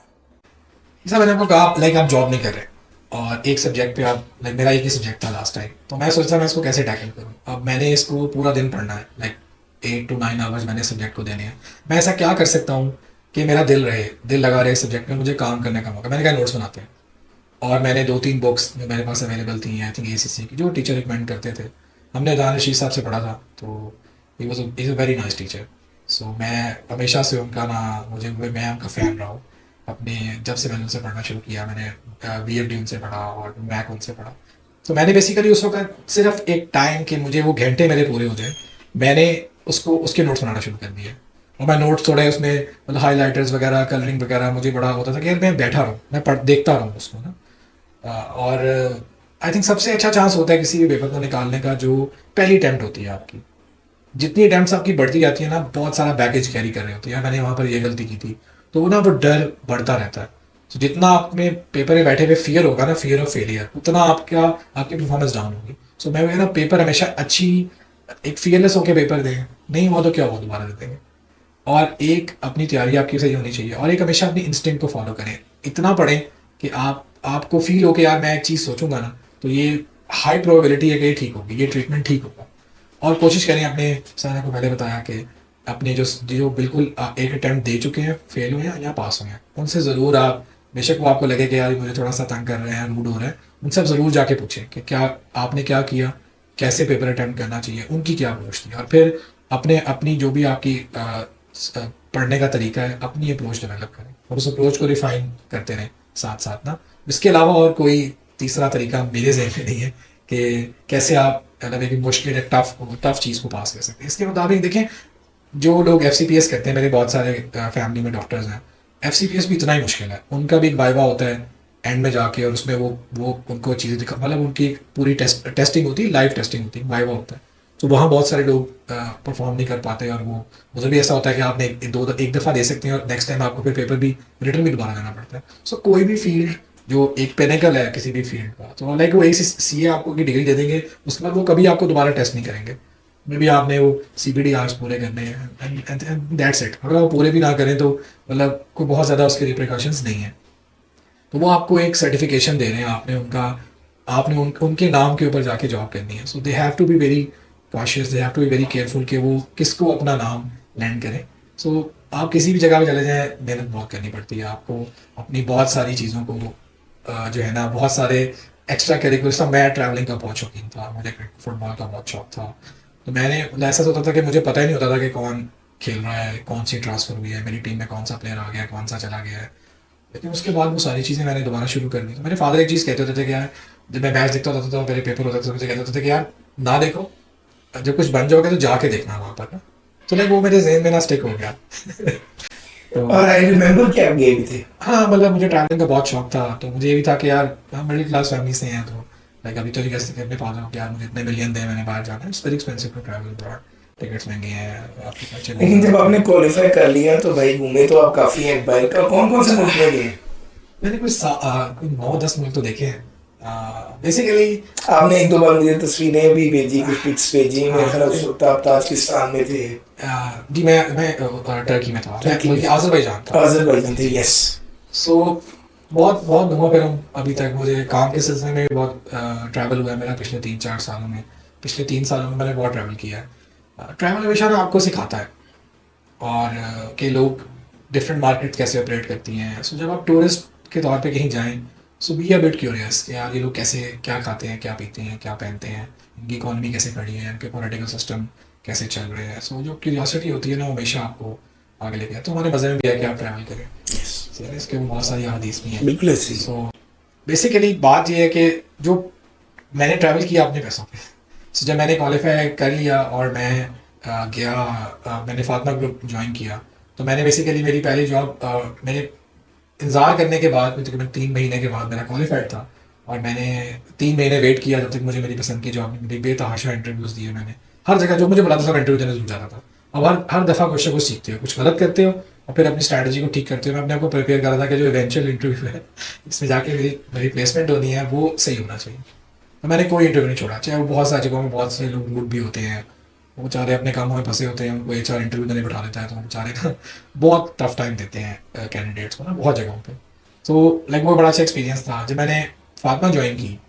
जैसा मैंने आपको कहा, लाइक आप जॉब नहीं कर रहे और एक सब्जेक्ट पे आप, लाइक मेरा एक ही सब्जेक्ट था लास्ट टाइम, तो मैं सोचता मैं इसको कैसे टैकल करूँ। अब मैंने इसको पूरा दिन पढ़ना है, लाइक 8 to 9 आवर्स मैंने सब्जेक्ट को देने हैं। मैं ऐसा क्या कर सकता हूँ कि मेरा दिल लगा रहे सब्जेक्ट में, मुझे काम करने का मौका। मैंने कहा नोट्स बनाते हैं, और मैंने 2-3 बुक्स जो मेरे पास अवेलेबल थी, आई थिंक ACC की, जो टीचर रिकमेंड करते थे, हमने अजान रशीद साहब से पढ़ा था। तो he was a very nice teacher. So मैं हमेशा से उनका मैं उनका फ़ैन रहा हूँ। अपने जब से मैंने उनसे पढ़ना शुरू किया, मैंने VFD उनसे पढ़ा और मैक उनसे पढ़ा। तो मैंने बेसिकली उस वक्त सिर्फ एक टाइम के मुझे वो घंटे मेरे पूरे हो जाए, मैंने उसके नोट्स बनाना शुरू कर दिए। और मैं नोट्स थोड़े उसमें मतलब हाईलाइटर्स वगैरह, कलरिंग वगैरह, मुझे बड़ा होता था कि यार मैं बैठा रहूँ, मैं देखता रहूँ उसको ना। और आई थिंक सबसे अच्छा चांस होता है किसी भी पेपर को निकालने का जो पहली अटैम्प्ट होती है आपकी। जितनी अटैम्प्ट्स आपकी बढ़ती जाती है ना, बहुत सारा बैगेज कैरी कर रहे होते हैं, यार मैंने वहाँ पर ये गलती की थी, तो ना वो डर बढ़ता रहता है। तो जितना आप में पेपर में बैठे हुए फियर होगा ना, फियर ऑफ फेलियर, उतना आपकी परफॉर्मेंस डाउन होगी। सो मैं ना पेपर हमेशा अच्छी एक फियरलेस होकर पेपर दें, नहीं हुआ तो क्या हुआ, दोबारा दे देंगे। और एक अपनी तैयारी आपकी सही होनी चाहिए, और एक हमेशा अपनी इंस्टिंक्ट को फॉलो करें। इतना पढ़ें कि आपको फील हो कि यार मैं एक चीज़ सोचूंगा ना तो ये हाई प्रोबेबिलिटी है कि ये ठीक होगी, ये ट्रीटमेंट ठीक होगा। और कोशिश करें, अपने सर ने को पहले बताया कि अपने जो जो बिल्कुल एक अटैम्प्ट दे चुके हैं, फेल हुए हैं या पास हुए हैं, उनसे ज़रूर आप, बेशक वो आपको लगे कि यार मुझे थोड़ा सा तंग कर रहे हैं, रूड हो रहा है, उनसे आप ज़रूर जाके पूछें कि क्या आपने क्या किया, कैसे पेपर अटैम्प्ट करना चाहिए, उनकी क्या अप्रोच थी। और फिर अपनी जो भी आपकी पढ़ने का तरीका है, अपनी अप्रोच डेवलप करें और उस अप्रोच को रिफाइन करते रहें साथ साथ ना। इसके अलावा और कोई तीसरा तरीका मेरे जहन में नहीं है कि कैसे आप मतलब एक मुश्किल टफ चीज़ को पास कर सकते हैं। इसके मुताबिक देखें, जो लोग FCPS करते हैं, मेरे बहुत सारे फैमिली में डॉक्टर्स हैं, FCPS भी इतना ही मुश्किल है। उनका भी एक वाइवा होता है एंड में जाके, और उसमें वो उनको चीज़ें दिखा, मतलब उनकी एक पूरी टेस्टिंग होती है, लाइव टेस्टिंग होती है, वाइवा होता है। तो वहाँ बहुत सारे लोग परफॉर्म नहीं कर पाते, और वो मुझे भी ऐसा होता है कि आपने एक दफ़ा दे सकते हैं और नेक्स्ट टाइम आपको फिर पेपर भी रिटर्न भी दोबारा देना पड़ता है। सो कोई भी फील्ड जो एक पिनेकल है किसी भी फील्ड का, तो लाइक वो एक CA आपको की डिग्री दे देंगे, उसके बाद वो कभी आपको दोबारा टेस्ट नहीं करेंगे। मे बी आपने वो CPD आवर्स पूरे करने हैं एंड दैट्स इट। अगर आप पूरे भी ना करें तो मतलब कोई बहुत ज़्यादा उसके रिप्रिकॉशंस नहीं है। तो वो आपको एक सर्टिफिकेशन दे रहे हैं, आपने उनके नाम के ऊपर जाके जॉब करनी है। So they have to be very cautious, they have to be very careful कि वो किसको अपना नाम लैंड करें। सो आप किसी भी जगह पे चले जाएं, मेहनत बहुत करनी पड़ती है आपको, अपनी बहुत सारी चीज़ों को जो है ना, बहुत सारे एक्स्ट्रा करिकुलर। मैं ट्रैवलिंग का बहुत शौकीन था, मुझे फुटबॉल का बहुत शौक था। तो मैंने ऐसा होता था कि मुझे पता ही नहीं होता था कि कौन खेल रहा है, कौन सी ट्रांसफ़र हुई है, मेरी टीम में कौन सा प्लेयर आ गया, कौन सा चला गया है। लेकिन उसके बाद वो सारी चीज़ें मैंने दोबारा शुरू कर दी। तो मेरे फादर एक चीज़ कहते होते थे कि यार, जब मैं मैच देखता होता था तो मेरे पेपर होता था, तो मुझे कहते होते थे कि यार ना देखो, जब कुछ बन जाओगे तो जाके देखना वहाँ पर ना। तो लाइक वो मेरे जहन में ना स्टिक हो गया। तो और आई रिमेम्बर कि आप गए भी थे। हाँ, मतलब मुझे ट्रैवलिंग का बहुत शौक था, तो मुझे ये भी था कि यार हम मिडिल क्लास फैमिली से हैं, तो लाइक अभी तो नहीं कह सकते अपने फादर को कि यार मुझे इतने मिलियन दे, मैंने बाहर जाना है, it's very expensive to travel abroad, tickets महंगे हैं, आपके खर्चे लेकिन जब आपने क्वालिफाई कर लिया तो भाई घूमे तो आप काफ़ी हैं। बाइक का कौन कौन से मुल्क में गए? मैंने कोई 9-10 मुल्क तो देखे हैं। बेसिकली आपने एक दो बार मुझे तस्वीरें भी भेजी, कुछ पिक्स भेजी। मेरे ख्याल उस वक्त आप ताजिकिस्तान में थे। जी, मैं टर्की में था, बल्कि आज़रबाईजान था। अजरबैजान थे, यस। सो बहुत बहुत घूमा फिरा हूँ अभी तक। मुझे काम के सिलसिले में भी बहुत ट्रैवल हुआ है मेरा पिछले 3-4 सालों में। पिछले 3 सालों में मैंने बहुत ट्रैवल किया है। ट्रैवल हमेशा ना आपको सिखाता है, और कि लोग डिफरेंट मार्केट कैसे ऑपरेट करती हैं। सो जब आप टूरिस्ट के तौर पे कहीं जाएं, सो बी अ बिट क्यूरियस कि यार ये लोग कैसे, क्या खाते हैं, क्या पीते हैं, क्या पहनते हैं, इनकी इकॉनमी कैसे खड़ी है, इनके पॉलिटिकल सिस्टम कैसे चल रहे हैं। सो जो क्यूरियोसिटी होती है ना, वो हमेशा आपको आगे लेके आए। तो हमारे मज़े में भी है कि आप ट्रैवल करें। So, इसके वो बहुत सारी हदीस भी हैं। बिल्कुल ऐसी। सो बेसिकली बात ये है कि जो मैंने ट्रैवल किया अपने पैसों पे। सो जब मैंने क्वालिफाई कर लिया और मैं गया, मैंने फातिमा ग्रुप ज्वाइन किया, तो मैंने बेसिकली मेरी पहली जॉब, मैंने इंतज़ार करने के बाद तकरीबन 3 महीने के बाद मेरा क्वालिफाइड था, और मैंने 3 महीने वेट किया जब तक मुझे मेरी पसंद की जॉब नहीं मिली। बेतहाशा इंटरव्यूज़ दिए मैंने, हर जगह जो मुझे बुलाता था मैं इंटरव्यू देने जरूर जाता था। अब हर दफ़ा कुछ ना कुछ सीखते हो, कुछ गलत करते हो और फिर अपनी स्ट्रैटेजी को ठीक करते हो। मैं अपने आप को प्रिपेयर कर रहा था कि जो इवेंचुअल इंटरव्यू है, इसमें जाके मेरी प्लेसमेंट होनी है, वो सही होना चाहिए। तो मैंने कोई इंटरव्यू नहीं छोड़ा, चाहे वो बहुत सारी जगहों में बहुत से लोग रूड भी होते हैं, वो बेचारे अपने कामों में फंसे होते हैं, उनको HR इंटरव्यू देने बिठा देता है, तो वो बेचारे ना बहुत टफ टाइम देते हैं कैंडिडेट्स को ना, बहुत जगहों पे। तो लाइक वो बड़ा अच्छा एक्सपीरियंस था। जब मैंने फातिमा ज्वाइन की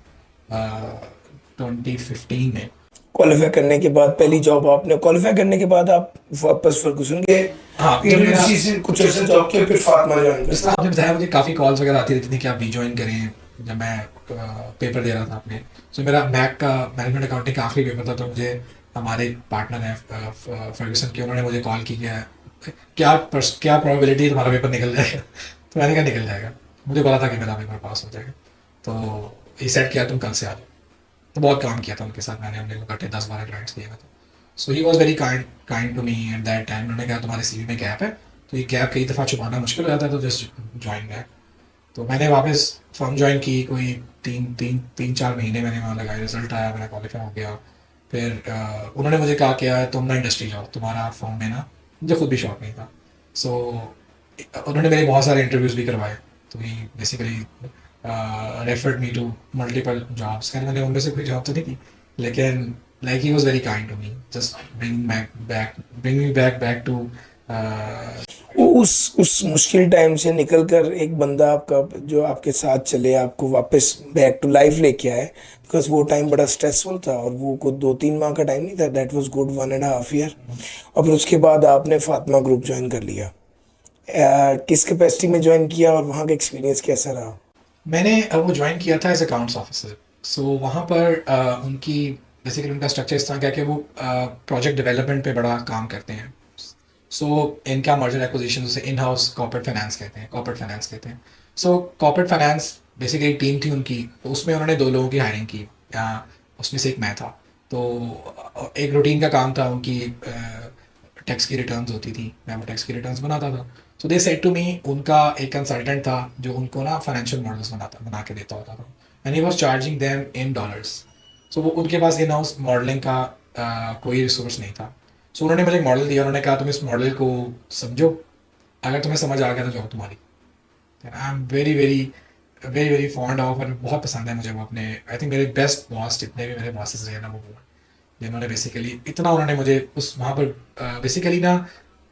2015 में, क्वालिफाई करने के बाद पहली जॉब आपने, क्वालिफाई करने के बाद आप वापस फर्गूसन गए। हाँ, यूनिवर्सिटी से कुछ ऐसा जॉब किया, फिर फातिमा ज्वाइन जिस कर। तरह आपने बताया, मुझे काफ़ी कॉल्स वगैरह आती रहती थी कि आप रीजॉइन करें। जब मैं पेपर दे रहा था अपने, तो मेरा मैक का मैनेजमेंट अकाउंटिंग का आखिरी पेपर था, तो मुझे हमारे पार्टनर हैं फर्गूसन के, उन्होंने मुझे कॉल की क्या प्रोबेबिलिटी है तुम्हारा पेपर निकल जाएगा। तो मैंने कहा निकल जाएगा, मुझे पता था कि मेरा पेपर पास हो जाएगा। तो ये सेट किया तुम कल से आ जाओ। तो बहुत काम किया था उनके साथ मैंने, हमने इकट्ठे 10-12 क्लाइंट्स किए थे। So he was very kind to me at that time. उन्होंने कहा तुम्हारे CV में गैप है, तो ये गैप कई दफ़ा छुपाना मुश्किल हो जाता है, तो जस्ट ज्वाइन बैक। तो मैंने वापस फर्म ज्वाइन की, कोई 3-4 महीने मैंने वहाँ लगाए, रिजल्ट आया, मेरा क्वालिफाई हो गया। फिर उन्होंने मुझे कहा कि यार तुम ना इंडस्ट्री जाओ, तुम्हारा फर्म में ना, मुझे खुद भी शौक नहीं था। सो उन्होंने मेरे बहुत सारे इंटरव्यूज़ भी करवाए, तो he basically referred me to multiple jobs. खैर मैंने उनमें से कोई जॉब तो नहीं की, लेकिन like he was very kind to me, just bring me back to वो उस मुश्किल टाइम से निकल कर एक बंदा आपका जो आपके साथ चले, आपको वापस बैक टू लाइफ लेके आए, बिकॉज वो टाइम बड़ा स्ट्रेसफुल था और वो कुछ 2-3 माह का टाइम नहीं था, दैट वाज गुड 1.5 ईयर। और फिर उसके बाद आपने फातिमा ग्रुप ज्वाइन कर लिया। किस कैपेसिटी में ज्वाइन किया और वहाँ का एक्सपीरियंस कैसा रहा? मैंने वो ज्वाइन किया था एज अकाउंट्स ऑफिसर। सो वहाँ पर उनकी बेसिकली उनका स्ट्रक्चर इस तरह का है कि वो प्रोजेक्ट डेवलपमेंट पे बड़ा काम करते हैं। सो इनका मर्जर एक्विजिशन से इन हाउस कॉर्पोरेट फाइनेंस कहते हैं। सो कॉर्पोरेट फाइनेंस बेसिकली टीम थी उनकी, तो उसमें उन्होंने 2 लोगों की हायरिंग की, उसमें से एक मैं था। तो एक रूटीन का काम था उनकी, टैक्स की रिटर्न्स होती थी, मैं वो टैक्स की रिटर्न्स बनाता था। सो दे सेड टू मी, उनका एक कंसल्टेंट था जो उनको ना फाइनेंशियल मॉडल्स बना के देता होता था, and he was charging them in dollars. So वो उनके पास इन हाउस मॉडलिंग का कोई रिसोर्स नहीं था। सो उन्होंने मुझे एक मॉडल दिया, उन्होंने कहा तुम इस मॉडल को समझो, अगर तुम्हें समझ आ गया तो जॉब तुम्हारी। I am very very very very fond of, और बहुत पसंद है मुझे वो अपने, आई थिंक मेरे बेस्ट बॉस जितने भी मेरे बॉसेस रहे ना वो, जिन्होंने बेसिकली इतना उन्होंने मुझे उस वहाँ पर बेसिकली ना,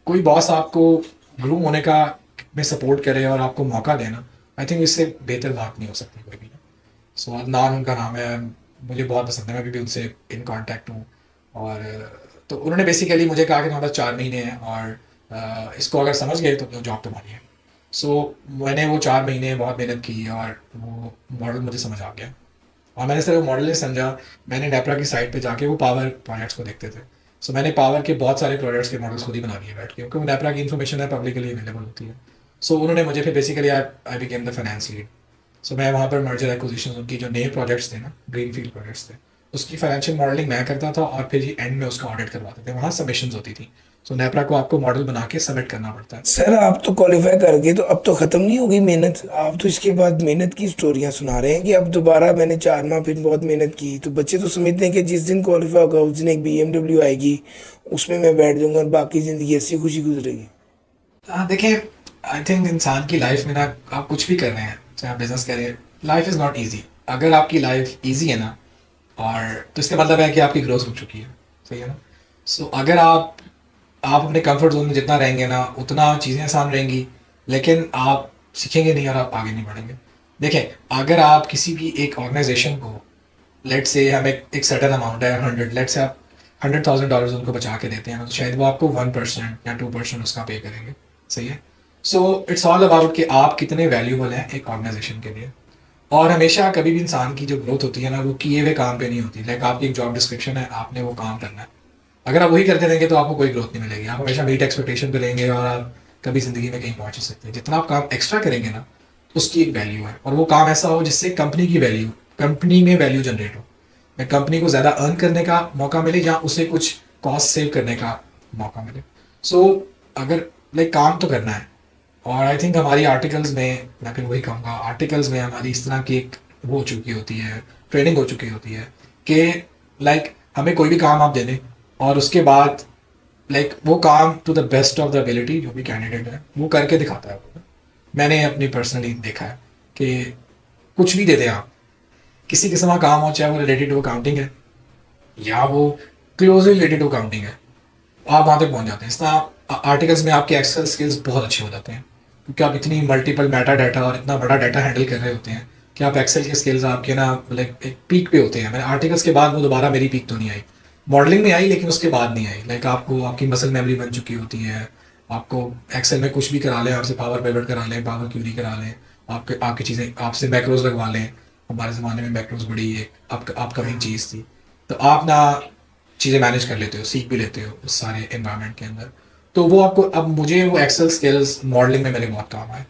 कोई बॉस आपको ग्रूम होने का में सपोर्ट करे और आपको मौका देना, आई थिंक इससे बेहतर बात नहीं हो सकती कोई भी ना। सो अदनान उनका नाम है, मुझे बहुत पसंद है, मैं अभी भी उनसे इन कांटेक्ट हूँ। और तो उन्होंने बेसिकली मुझे कहा कि तुम्हारे पास 4 महीने हैं और इसको अगर समझ गए तो जॉब तुम्हारी है। सो मैंने वो 4 महीने बहुत मेहनत की और वो मॉडल मुझे समझ आ गया। और मैंने सिर्फ वो मॉडल नहीं समझा, मैंने नेपरा की साइट पे जाके वो पावर प्रोजेक्ट्स को देखते थे। सो मैंने पावर के बहुत सारे प्रोजेक्ट्स के मॉडल्स खुद ही बना लिए बैठ के, क्योंकि नेपरा की इन्फॉर्मेशन है पब्लिकली अवेलेबल होती है। सो उन्होंने मुझे फिर basically I became the finance lead. So मैं वहाँ पर मर्जर एक्विजिशन उनकी जो नए प्रोजेक्ट्स थे ना, ग्रीन फील्ड प्रोजेक्ट्स थे, उसकी फाइनेंशियल मॉडलिंग मैं करता था और फिर एंड में उसका ऑडिट करवाते थे, वहाँ सबमिशंस होती थी। सो नेपरा को आपको मॉडल बना के सबमिट करना पड़ता है। सर आप तो क्वालिफाई कर गए, तो अब तो ख़त्म नहीं हो गई मेहनत? आप तो इसके बाद मेहनत की स्टोरियां सुना रहे हैं कि अब दोबारा मैंने 4 माह फिर बहुत मेहनत की। तो बच्चे तो समझते हैं कि जिस दिन क्वालिफाई होगा उस दिन एक BMW आएगी, उसमें मैं बैठ जाऊंगा और बाकी ज़िंदगी ऐसी खुशी गुजरेगी। देखें, आई थिंक इंसान की लाइफ में ना, आप कुछ भी कर रहे हैं, चाहे आप बिजनेस करें, लाइफ इज़ नॉट ईजी। अगर आपकी लाइफ ईजी है ना, और तो इसका मतलब है कि आपकी ग्रोथ हो चुकी है, सही है ना। सो अगर आप अपने कंफर्ट जोन में जितना रहेंगे ना, उतना चीज़ें आसान रहेंगी, लेकिन आप सीखेंगे नहीं और आप आगे नहीं बढ़ेंगे। देखें, अगर आप किसी भी एक ऑर्गेनाइजेशन को, लेट से हम एक सर्टन अमाउंट है 100, लेट से आप $100,000 उनको बचा के देते हैं, तो शायद वो आपको 1% या 2% उसका पे करेंगे, सही है। सो इट्स ऑल अबाउट कि आप कितने वैल्यूबल हैं एक ऑर्गेनाइजेशन के लिए। और हमेशा कभी भी इंसान की जो ग्रोथ होती है ना, वो किए हुए काम पे नहीं होती। लाइक आपकी एक जॉब डिस्क्रिप्शन है, आपने वो काम करना है, अगर आप वही करते रहेंगे तो आपको कोई ग्रोथ नहीं मिलेगी। आप हमेशा मीट एक्सपेक्टेशन पे रहेंगे और आप कभी ज़िंदगी में कहीं पहुंच नहीं सकते। जितना आप काम एक्स्ट्रा करेंगे ना, उसकी एक वैल्यू है, और वो काम ऐसा हो जिससे कंपनी में वैल्यू जनरेट हो, कंपनी को ज़्यादा अर्न करने का मौका मिले, या उसे कुछ कॉस्ट सेव करने का मौका मिले। सो अगर लाइक काम तो करना है। और आई थिंक हमारी आर्टिकल्स में, मैं फिर वही कहूँगा, आर्टिकल्स में हमारी इस तरह की एक वो हो चुकी होती है, ट्रेनिंग हो चुकी होती है कि लाइक हमें कोई भी काम आप दे दें और उसके बाद लाइक वो काम to the best of the ability जो भी कैंडिडेट है वो करके दिखाता है। मैंने अपनी पर्सनली देखा है कि कुछ भी दे दें आप, किसी किस्म का काम हो, चाहे वो रिलेटेड टू अकाउंटिंग है या वो क्लोजली रिलेटेड टू अकाउंटिंग है, आप वहाँ तक पहुँच जाते हैं। इस तरह आर्टिकल्स में आपके एक्सेल स्किल्स बहुत अच्छे हो जाते हैं, क्योंकि आप इतनी मल्टीपल मेटा डाटा और इतना बड़ा डाटा हैंडल कर रहे होते हैं कि आप एक्सेल के स्किल्स आपके ना लाइक एक पीक पे होते हैं। मैंने आर्टिकल्स के बाद वो दोबारा मेरी पीक तो नहीं आई, मॉडलिंग में आई लेकिन उसके बाद नहीं आई। लाइक आपको आपकी मसल मेमोरी बन चुकी होती है, आपको एक्सेल में कुछ भी करा लें, आपसे पावर पिवट करा लें, पावर क्यूरी करा लें, आपकी चीज़ें, आपसे मैक्रोज लगवा लें। हमारे ज़माने में मैक्रोज बड़ी एक अपकमिंग चीज़ थी, तो आप ना चीज़ें मैनेज कर लेते हो, सीख भी लेते हो उस सारे एनवायरनमेंट के अंदर। तो वो आपको, अब मुझे वो एक्सेल स्किल्स मॉडलिंग में मेरे बहुत काम आए।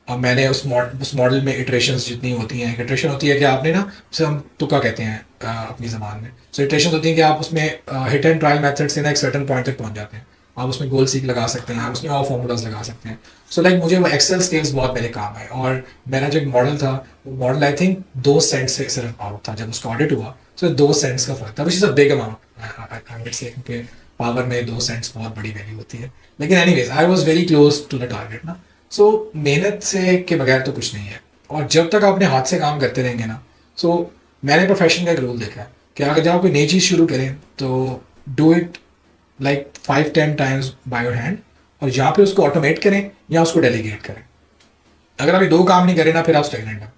अब मैंने उस मॉडल में इटरेशंस जितनी होती हैं, इटरेशन होती है कि आपने ना, उसे हम तुक्का कहते हैं अपनी ज़बान में। सो इटरेशन होती है कि आप उसमें हिट एंड ट्रायल मेथड से ना एक सर्टन पॉइंट तक पहुंच जाते हैं। आप उसमें गोल सीक लगा सकते हैं, आप उसमें और फॉर्मूलाज लगा सकते हैं। सो लाइक मुझे वो एक्सेल स्किल्स बहुत मेरे काम आए। और मेरा जो मॉडल था, वो मॉडल आई थिंक 2 सेंट से सिर्फ आउट था जब उसका ऑडिट हुआ। सो 2 सेंट्स का फर्क था, which is a big amount से, क्योंकि पावर में 2 सेंट्स बहुत बड़ी वैल्यू होती है। लेकिन anyways I was very close to the target ना। सो मेहनत से के बगैर तो कुछ नहीं है, और जब तक आप अपने हाथ से काम करते रहेंगे ना, सो मैंने प्रोफेशन का एक रूल देखा है कि अगर जब आप कोई नई चीज़ शुरू करें तो do it like 5-10 times by your hand, और यहाँ पे उसको ऑटोमेट करें या उसको डेलीगेट करें। अगर आप ये दो काम नहीं करें ना, फिर आप स्टेगनेंट हैं।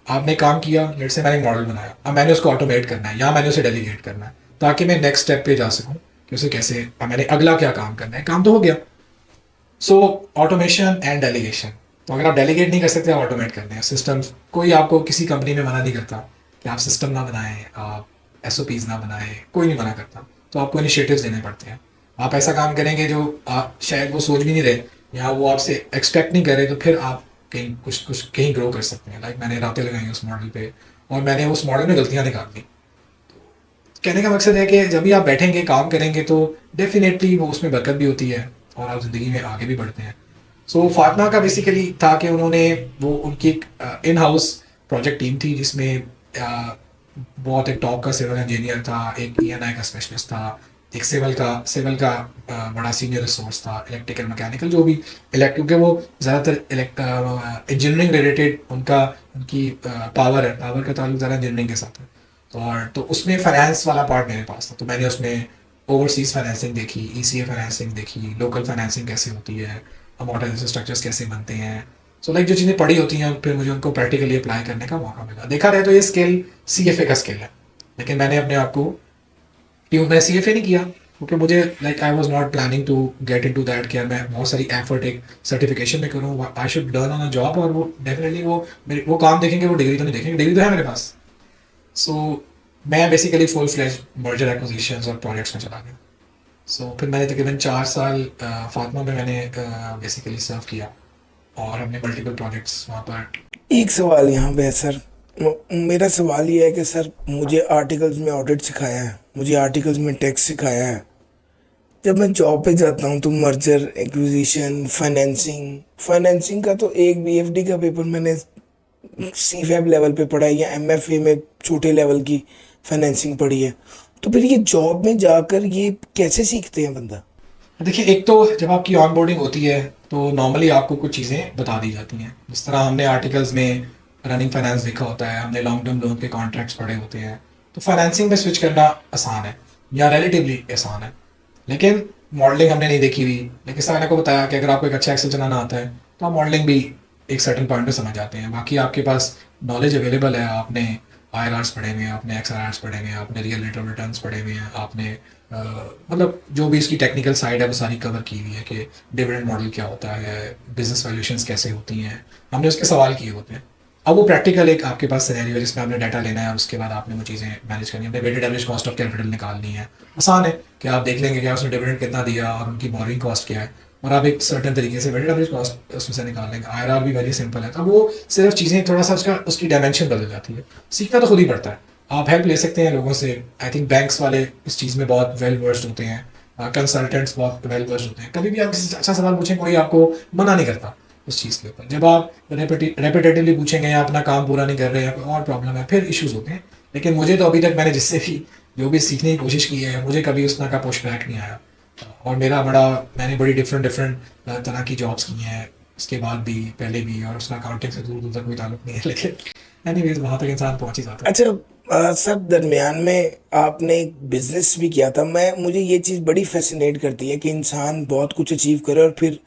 आपने काम किया, लेट्स से मैंने एक मॉडल बनाया, अब मैंने उसको ऑटोमेट करना है या मैंने उसे डेलीगेट करना है ताकि मैं नेक्स्ट स्टेप पे जा सकूं कि उसे कैसे, अब मैंने अगला क्या काम करना है, काम तो हो गया। सो ऑटोमेशन एंड डेलीगेशन, तो अगर आप डेलीगेट नहीं कर सकते आप ऑटोमेट करते हैं सिस्टम्स। कोई आपको किसी कंपनी में मना नहीं करता कि आप सिस्टम ना बनाएं, आप एसओपीज ना बनाएं, कोई नहीं मना करता। तो आपको इनिशिएटिव्स लेने पड़ते हैं। आप ऐसा काम करेंगे जो आप शायद वो सोच भी नहीं रहे या वो आपसे एक्सपेक्ट नहीं कर रहे, तो फिर आप कहीं कुछ कहीं ग्रो कर सकते हैं। लाइक मैंने रातें लगाई उस मॉडल पे और मैंने उस मॉडल में गलतियाँ निकाल दी। कहने का मकसद है कि जब भी आप बैठेंगे काम करेंगे तो डेफिनेटली वो उसमें बरकत भी होती है और आप ज़िंदगी में आगे भी बढ़ते हैं। सो फातिमा का बेसिकली था कि उन्होंने वो उनकी एक इन हाउस प्रोजेक्ट टीम थी जिसमें बहुत एक टॉप का सिविल इंजीनियर था, एक ईएनआई का स्पेशलिस्ट था, एक सिविल का बड़ा सीनियर रिसोर्स था, इलेक्ट्रिकल मैकेनिकल जो भी क्योंकि वो ज़्यादातर इंजीनियरिंग रिलेटेड उनकी पावर का ताल्लुक ज़्यादा इंजीनियरिंग के साथ है। तो उसमें फाइनेंस वाला पार्ट मेरे पास था, तो मैंने उसमें ओवरसीज फाइनेंसिंग देखी, ईसीए फाइनेंसिंग देखी, लोकल फाइनेंसिंग कैसे होती है, अमोर्टाइजेशन स्ट्रक्चर्स कैसे बनते हैं। सो लाइक जो चीज़ें पढ़ी होती हैं फिर मुझे उनको प्रैक्टिकली अप्लाई करने का मौका मिला। देखा रहे तो ये स्किल सीएफए का स्किल है, लेकिन मैंने अपने आप को क्यों मैं सीएफए नहीं किया क्योंकि मुझे like I was not planning to get into that कि यार मैं बहुत सारी एफर्ट एक सर्टिफिकेशन में करूँ। I should learn on a job, और वो डेफिनेटली वो काम देखेंगे, वो डिग्री तो नहीं देखेंगे, डिग्री तो है मेरे पास। सो मैं basically full fledge merger acquisitions और प्रोजेक्ट्स में चला गया। सो फिर मैंने तकरीबन 4 साल फातिमा में मैंने बेसिकली सर्व किया और हमने मल्टीपल प्रोजेक्ट्स वहाँ पर। एक सवाल यहाँ पे है सर, मेरा सवाल ये है कि सर मुझे आर्टिकल्स में ऑडिट सिखाया है, मुझे आर्टिकल्स में टैक्स सिखाया है। जब मैं जॉब पे जाता हूँ तो मर्जर एक्विजिशन फाइनेंसिंग का तो एक बीएफडी का पेपर मैंने सीफैब लेवल पे पढ़ा है या एमएफए में छोटे लेवल की फाइनेंसिंग पढ़ी है। तो फिर ये जॉब में जाकर ये कैसे सीखते हैं बंदा? देखिए, एक तो जब आपकी ऑन बोर्डिंग होती है तो नॉर्मली आपको कुछ चीज़ें बता दी जाती हैं। जिस तरह हमने आर्टिकल्स में रनिंग फाइनेंस देखा होता है, हमने लॉन्ग टर्म लोन के कॉन्ट्रैक्ट्स पढ़े होते हैं, तो फाइनेंसिंग में स्विच करना आसान है या रिलेटिवली आसान है। लेकिन मॉडलिंग हमने नहीं देखी हुई। लेकिन सर मैंने को बताया कि अगर आपको एक अच्छा एक्सेल चलाना आता है तो आप मॉडलिंग भी एक सर्टन पॉइंट पे समझ जाते हैं। बाकी आपके पास नॉलेज अवेलेबल है, आपने आईआरआर्स पढ़े हुए हैं, आपने एक्सआरआर्स पढ़े हुए हैं, आपने रियल रेट ऑफ रिटर्न्स पढ़े हुए हैं, आपने मतलब जो भी इसकी टेक्निकल साइड है वो सारी कवर की हुई है कि डिविडेंड मॉडल क्या होता है, बिजनेस वैल्यूएशंस कैसे होती हैं, हमने उसके सवाल किए होते हैं। अब वो प्रैक्टिकल एक आपके पास सिनेरियो है जिसमें आपने डाटा लेना है और उसके बाद आपने वो चीज़ें मैनेज करनी है, अपने weighted average cost of capital निकालनी है। आसान है कि आप देख लेंगे कि उसने डिविडेंड कितना दिया और उनकी बोरिंग कॉस्ट क्या है, और आप एक सर्टन तरीके से वेटेड एवरेज कॉस्ट उसमें से निकाल लेंगे। आईआरआर भी वेरी सिंपल है। अब वो सिर्फ चीज़ें थोड़ा सा उसकी डायमेंशन बदल जाती है। सीखना तो खुद ही पड़ता है। आप हेल्प ले सकते हैं लोगों से। आई थिंक बैंक्स वाले इस चीज़ में बहुत वेल वर्स्ड होते हैं, कंसल्टेंट्स बहुत वेल वर्स्ड होते हैं। कभी भी आप किसी से अच्छा सवाल पूछें कोई आपको मना नहीं करता उस चीज़ के ऊपर। जब आप रेपिटेटिवली पूछेंगे या अपना काम पूरा नहीं कर रहे हैं या कोई और प्रॉब्लम है फिर इश्यूज होते हैं। लेकिन मुझे तो अभी तक मैंने जिससे भी जो भी सीखने की कोशिश की है मुझे कभी उस तरह का पुश बैक नहीं आया। और मैंने बड़ी डिफरेंट तरह की जॉब्स की हैं उसके बाद भी, पहले भी, और उसका अकाउंटिंग से दूर दूर तक कोई ताल्लुक नहीं है। लेकिन एनीवेज वहाँ तक इंसान पहुँच ही जाता है। अच्छा सर, दरमियान में आपने एक बिजनेस भी किया था। मुझे ये चीज़ बड़ी फैसिनेट करती है कि इंसान बहुत कुछ अचीव करे और फिर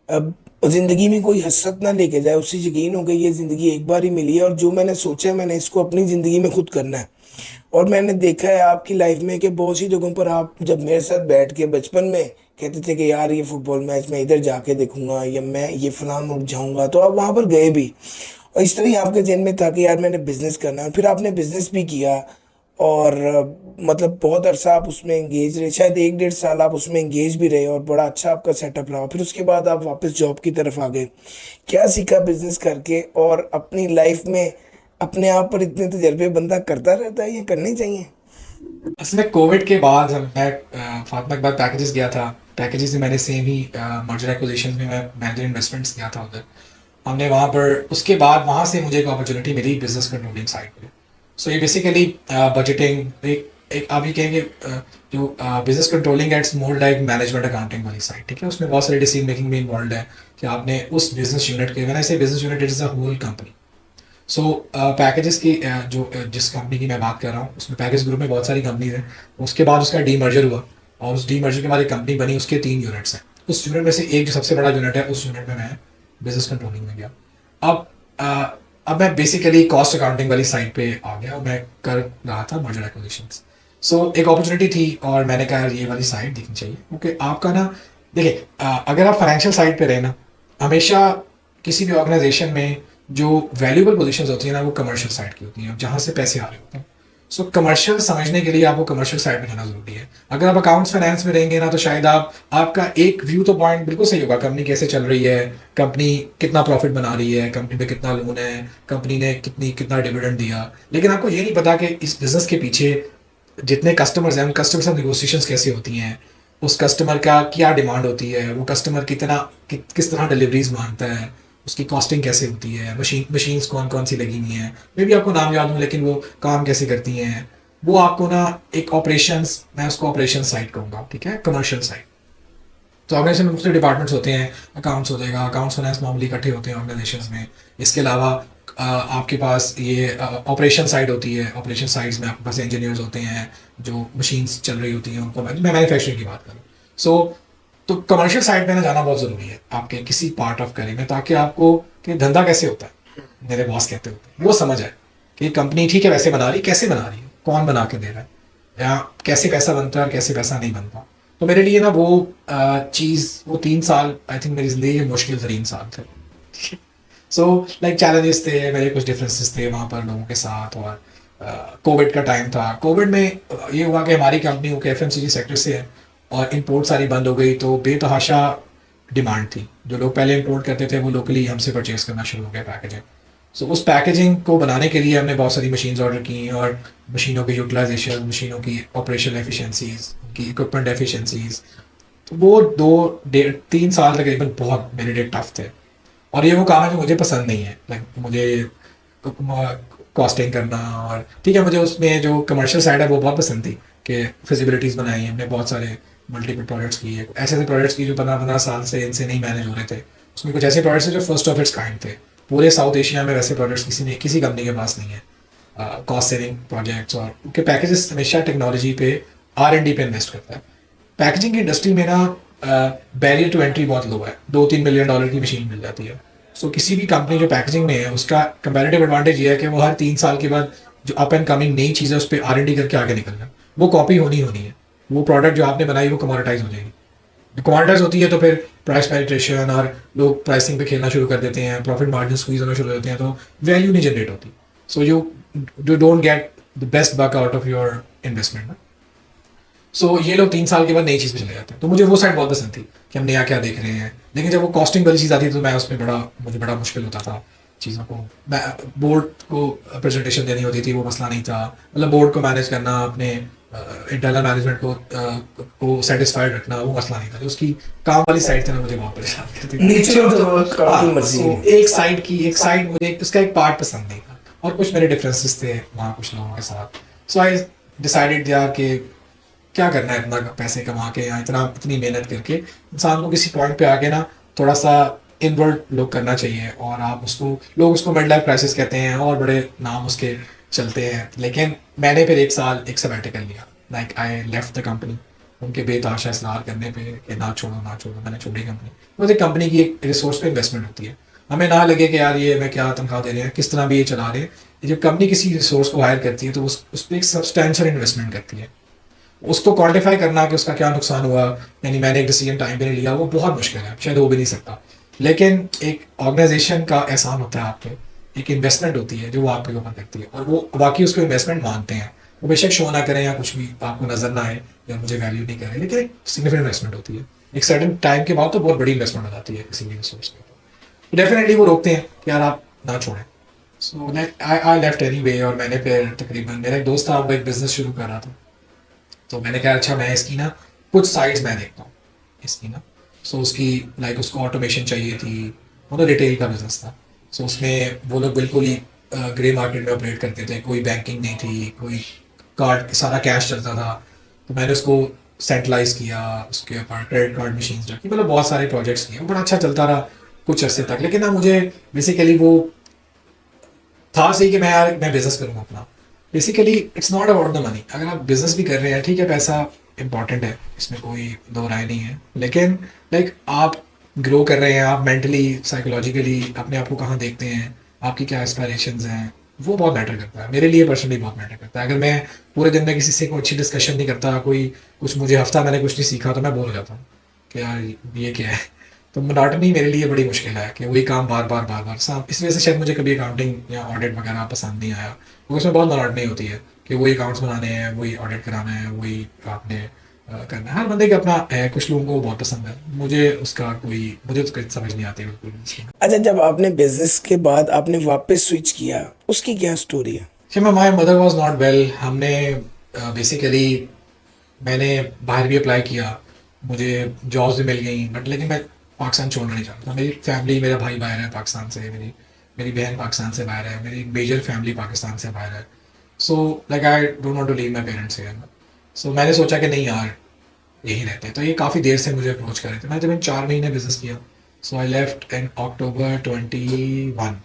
अब ज़िंदगी में कोई हसरत ना लेके जाए, उससे यकीन हो गई ये ज़िंदगी एक बार ही मिली है और जो मैंने सोचा है मैंने इसको अपनी ज़िंदगी में खुद करना है। और मैंने देखा है आपकी लाइफ में कि बहुत सी जगहों पर आप जब मेरे साथ बैठ के बचपन में कहते थे कि यार ये फुटबॉल मैच मैं इधर जाके देखूंगा या मैं ये फलां मुल्क जाऊंगा, तो आप वहाँ पर गए भी। और इस तरह ही आपके जहन में था कि यार मैंने बिज़नेस करना है, फिर आपने बिज़नेस भी किया और मतलब बहुत अरसा आप उसमें एंगेज रहे, शायद 1-1.5 साल आप उसमें एंगेज भी रहे और बड़ा अच्छा आपका सेटअप रहा। फिर उसके बाद आप वापस जॉब की तरफ आ गए। क्या सीखा बिज़नेस करके? और अपनी लाइफ में अपने आप पर इतने तजर्बे बंदा करता रहता है, ये करने चाहिए? असल में कोविड के बाद मैं फातिमा के बाद पैकेजेस गया था। पैकेजेस में मैंने सेम ही मर्जर एक्विजिशन में मैं मैनेजर इन्वेस्टमेंट्स गया था उधर। हमने वहाँ पर उसके बाद वहाँ से मुझे एक अपॉर्चुनिटी मिली बिजनेस कंट्रोलिंग साइड पे। सो ये बेसिकली बजटिंग, एक एक आप ये कहेंगे जो business controlling it's more like management accounting वाली साइड, ठीक है, उसमें बहुत सारी डिसीजन मेकिंग में इन्वॉल्व है कि आपने उस बिजनेस यूनिट के, when I say business unit, it is a whole company. So packages की जिस कंपनी की मैं बात कर रहा हूँ उसमें पैकेज ग्रुप में बहुत सारी कंपनीज हैं। उसके बाद उसका डी मर्जर हुआ और उस डी मर्जर के बाद एक कंपनी बनी, उसके 3 यूनिट्स हैं। उस यूनिट में से एक जो सबसे बड़ा यूनिट है, उस यूनिट में मैं बिजनेस कंट्रोलिंग में गया। अब अब मैं बेसिकली कॉस्ट अकाउंटिंग वाली साइड पे आ गया और मैं कर रहा था मर्जर एक्विजिशंस। सो एक अपॉर्चुनिटी थी और मैंने कहा ये वाली साइड देखनी चाहिए, क्योंकि आपका ना, देखिए अगर आप फाइनेंशियल साइड पे रहे ना, हमेशा किसी भी ऑर्गेनाइजेशन में जो वैल्यूएबल पोजीशंस होती है ना, वो कमर्शियल साइड की होती हैं, जहाँ से पैसे आ रहे होते हैं। सो कमर्शियल समझने के लिए आपको कमर्शियल साइड में जाना जरूरी है। अगर आप अकाउंट्स फाइनेंस में रहेंगे ना, तो शायद आपका एक व्यू तो पॉइंट बिल्कुल सही होगा, कंपनी कैसे चल रही है, कंपनी कितना प्रॉफिट बना रही है, कंपनी पे कितना लोन है, कंपनी ने कितना डिविडेंड दिया, लेकिन आपको ये नहीं पता कि इस बिजनेस के पीछे जितने कस्टमर्स हैं, उन कस्टमर से नेगोशिएशंस कैसे होती हैं, उस कस्टमर का क्या डिमांड होती है, वो कस्टमर किस तरह डिलीवरीज मांगता है, उसकी कॉस्टिंग कैसे होती है, मशीन्स कौन कौन सी लगी हुई हैं, मे भी आपको नाम याद हो लेकिन वो काम कैसे करती हैं, वो आपको ना एक ऑपरेशंस, मैं उसको ऑपरेशन साइड कहूँगा, ठीक है, कमर्शियल साइड। तो ऑर्गेनाइजेशन में मुख्तलिफ डिपार्टमेंट्स होते हैं, अकाउंट्स हो जाएगा, अकाउंट्स फाइनेंस मामूली इकट्ठे होते हैं ऑर्गेनाइजेशन में। इसके अलावा आपके पास ये ऑपरेशन साइड होती है, ऑपरेशन साइड्स में आपके पास इंजीनियर्स होते हैं जो मशीन्स चल रही होती हैं उनको, मैं मैन्युफैक्चरिंग की बात करूँ। सो तो कमर्शियल साइड पे ना जाना बहुत ज़रूरी है आपके किसी पार्ट ऑफ करियर में, ताकि आपको कि धंधा कैसे होता है, मेरे बॉस कहते होते हैं, वो समझ आए कि कंपनी ठीक है वैसे बना रही, कैसे बना रही है, कौन बना के दे रहा है, या कैसे पैसा बनता है और कैसे पैसा नहीं बनता। तो मेरे लिए ना वो चीज़, वो 3 साल आई थिंक मेरी ज़िंदगी के मुश्किल तरीन साल थे। सो लाइक चैलेंजेस थे, मेरे कुछ डिफरेंसेस थे वहाँ पर लोगों के साथ, और कोविड का टाइम था। कोविड में ये हुआ कि हमारी कंपनी वो एफएमसीजी सेक्टर से है और इंपोर्ट सारी बंद हो गई, तो बेतहाशा डिमांड थी। जो लोग पहले इंपोर्ट करते थे वो लोकली हमसे परचेज करना शुरू हो गया पैकेजिंग। सो उस पैकेजिंग को बनाने के लिए हमने बहुत सारी मशीन्स ऑर्डर की, और मशीनों की यूटिलाइजेशन, मशीनों की ऑपरेशनल एफिशिएंसीज, उनकी इक्विपमेंट एफिशिएंसीज, तो वो 2-3 साल तकरीबन बहुत मेरे लिए टफ थे। और ये वो काम है जो मुझे पसंद नहीं है, लाइक मुझे कॉस्टिंग करना, और ठीक है मुझे उसमें जो कमर्शियल साइड है वो बहुत पसंद थी कि फिजिबिलिटीज़ बनाई, हमने बहुत सारे मल्टीपल प्रोडक्ट्स किए, ऐसे ऐसे प्रोडक्ट्स की जो 15-15 साल से इनसे नहीं मैनेज हो रहे थे। उसमें कुछ ऐसे प्रोडक्ट्स हैं जो फर्स्ट ऑफ इट्स काइंड थे, पूरे साउथ एशिया में वैसे प्रोडक्ट्स किसी कंपनी के पास नहीं है। कॉस्ट सेविंग प्रोजेक्ट्स, और उनके पैकेजेस हमेशा टेक्नोलॉजी पे, R&D पे इन्वेस्ट करता है। पैकेजिंग की इंडस्ट्री में ना बैरियर टू एंट्री बहुत लो है, $2-3 मिलियन की मशीन मिल जाती है। सो किसी भी कंपनी जो पैकेजिंग में है उसका कंपैरेटिव एडवांटेज ये है कि वो हर 3 साल के बाद जो अप एंड कमिंग नई चीज़ है उस पर R&D करके आगे निकलना, वो कॉपी होनी है। वो प्रोडक्ट जो आपने बनाई वो कमोडिटाइज हो जाएगी। जो कमोडिटाइज होती है तो फिर प्राइस पेनिट्रेशन और लोग प्राइसिंग पे खेलना शुरू कर देते हैं, प्रॉफिट मार्जिन स्क्वीज होना शुरू हो जाते हैं, तो वैल्यू नहीं जनरेट होती। So you don't get the best buck out of your investment. So ये लोग 3 साल के बाद नई चीज़ पे चले जाते हैं। तो मुझे वो साइड बहुत पसंद थी कि हम नया क्या देख रहे हैं, लेकिन जब वो कॉस्टिंग वाली चीज़ आती थी तो मैं उसमें मुझे बड़ा मुश्किल होता था चीज़ों को। मैं बोर्ड को प्रेजेंटेशन देनी होती थी, वो मसला नहीं था, मतलब बोर्ड को मैनेज करना, अपने इंटरनल मैनेजमेंट को सेटिस्फाइड रखना, वो मसला नहीं था। जो उसकी काम वाली साइड थी ना मुझे बहुत परेशान करती थी। नेचर ऑफ द वर्क काफी मर्जी है। एक साइड मुझे उसका एक पार्ट पसंद नहीं था, और कुछ मेरे डिफरेंसेस थे वहाँ कुछ लोगों के साथ। सो आई डिसाइडेड यार कि क्या करना है इतना पैसे कमा के या इतनी मेहनत करके, इंसान को किसी पॉइंट पे आके ना थोड़ा सा इनवर्ड लुक करना चाहिए। और आप लोग उसको मिड लाइफ क्राइसिस कहते हैं और बड़े नाम उसके चलते हैं। लेकिन मैंने फिर 1 साल एक सबैटिकल लिया, like I left the company उनके बेतहाशा इसरार करने पे कि ना छोड़ो, मैंने छोड़ी कंपनी। मुझे कंपनी की एक रिसोर्स पे इन्वेस्टमेंट होती है, हमें ना लगे कि यार ये मैं क्या तनख्वाह दे रहे हैं, किस तरह भी ये चला रहे हैं। जब कंपनी किसी रिसोर्स को हायर करती है तो उस पर एक सब्सटैंशियल इन्वेस्टमेंट करती है। उसको क्वांटिफाई करना कि उसका क्या नुकसान हुआ, यानी मैंने एक डिसीजन टाइम पे नहीं लिया, वो बहुत मुश्किल है, शायद हो भी नहीं सकता। लेकिन एक ऑर्गेनाइजेशन का एहसान होता है आप पे, एक इन्वेस्टमेंट होती है जो वो आपके ऊपर करती है, और वो बाकी उसको इन्वेस्टमेंट मानते हैं। वो बेशक शो ना करें या कुछ भी आपको नजर ना आए या मुझे वैल्यू नहीं करें, लेकिन एक सिग्निफिकेंट इन्वेस्टमेंट होती है। एक सर्टेन टाइम के बाद तो बहुत बड़ी इन्वेस्टमेंट हो जाती है किसी भी रिसोर्स में, तो डेफिनेटली वो रोकते हैं कि यार आप ना छोड़ें। सो आई लेफ्ट एनीवे, और मैंने फिर तकरीबन, मेरा एक दोस्त था वो एक बिजनेस शुरू कर रहा था, तो मैंने कहा अच्छा मैं इसकी ना कुछ साइड्स मैं देखता हूँ इसकी ना। सो उसकी लाइक उसको ऑटोमेशन चाहिए थी, वो तो रिटेल का बिजनेस था। सो उसमें वो लोग बिल्कुल ही ग्रे मार्केट में ऑपरेट करते थे, कोई बैंकिंग नहीं थी, कोई कार्ड सारा कैश चलता था, तो मैंने उसको सेंट्रलाइज किया, उसके ऊपर क्रेडिट कार्ड मशीन रखी, मतलब बहुत सारे प्रोजेक्ट्स किए, बड़ा अच्छा चलता रहा कुछ अर्से तक। लेकिन ना मुझे बेसिकली वो था सही कि मैं यार मैं बिजनेस करूँगा अपना। Basically it's not about the money. अगर आप बिजनेस भी कर रहे हैं, ठीक है, पैसा इंपॉर्टेंट है, इसमें कोई दो राय नहीं है, लेकिन लाइक आप ग्रो कर रहे हैं, आप मेंटली साइकोलॉजिकली अपने आप को कहाँ देखते हैं, आपकी क्या एस्पायरेशंस हैं, वो बहुत मैटर करता है। मेरे लिए पर्सनली बहुत मैटर करता है। अगर मैं पूरे दिन में किसी से कोई अच्छी डिस्कशन नहीं करता, कोई कुछ मुझे हफ्ता मैंने कुछ नहीं सीखा, तो मैं बोर हो जाता हूँ कि यार ये क्या है। तो मोनोटनी मेरे लिए बड़ी मुश्किल है कि वही काम बार बार बार बार साहब। इस वजह से शायद मुझे कभी अकाउंटिंग या ऑडिट वगैरह पसंद नहीं आया, क्योंकि उसमें बहुत मोनोटनी होती है कि वही अकाउंट्स बनाने हैं, वही ऑडिट कराना है, वही आपने करना है। हर बंदे का अपना है, कुछ लोगों को बहुत पसंद है, मुझे तो कुछ समझ नहीं आती बिल्कुल इसकी। अच्छा, जब आपने बिजनेस के बाद आपने वापस स्विच किया, उसकी क्या स्टोरी है? My mother was not well. हमने बेसिकली मैंने बाहर भी अप्लाई किया, मुझे जॉब्स भी मिल गई, बट लेकिन मैं पाकिस्तान छोड़ना नहीं चाहता। मेरी फैमिली, मेरा भाई बाहर है पाकिस्तान से, मेरी मेरी बहन पाकिस्तान से बाहर है, मेरी मेजर फैमिली पाकिस्तान से बाहर है। So like I don't want to leave my parents here. So मैंने सोचा कि नहीं यार, यहीं रहते हैं। तो ये काफ़ी देर से मुझे अप्रोच कर रहे थे। मैंने तकरीबन 4 महीने बिजनेस किया। सो आई लेफ्ट इन अक्टूबर 21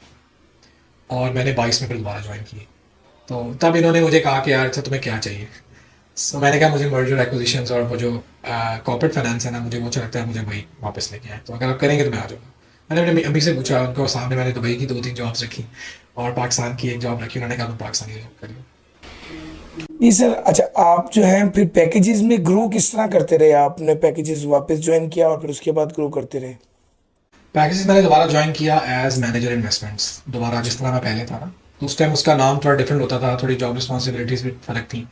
और मैंने 22 में फिर दोबारा ज्वाइन की। तो तब इन्होंने मुझे कहा कि यार अच्छा तुम्हें क्या चाहिए। सो मैंने कहा मुझे मर्जर एक्विजिशंस और वो जो कॉर्पोरेट फाइनेंस है ना, मुझे वो अच्छा लगता है, मुझे वही वापस लेके आए। तो अगर आप करेंगे तो मैं आ जाऊँगा। मैंने अपने अम्मी से पूछा, उनको सामने मैंने दुबई की 2-3 जॉब्स रखी और पाकिस्तान की एक जॉब रखी। उन्होंने कहा तुम पाकिस्तान की जॉब करिए। जी सर। अच्छा, आप जो हैं फिर पैकेजेस में ग्रो किस तरह करते रहे? आपने पैकेजेस वापस ज्वाइन किया और फिर उसके बाद ग्रो करते रहे? पैकेजेस मैंने दोबारा ज्वाइन किया एज मैनेजर इन्वेस्टमेंट्स, दोबारा जिस तरह मैं पहले था ना। तो उस टाइम उसका नाम थोड़ा डिफरेंट होता था, थोड़ी जॉब रिस्पॉन्सिबिलिटीज़ भी फ़र्क थी।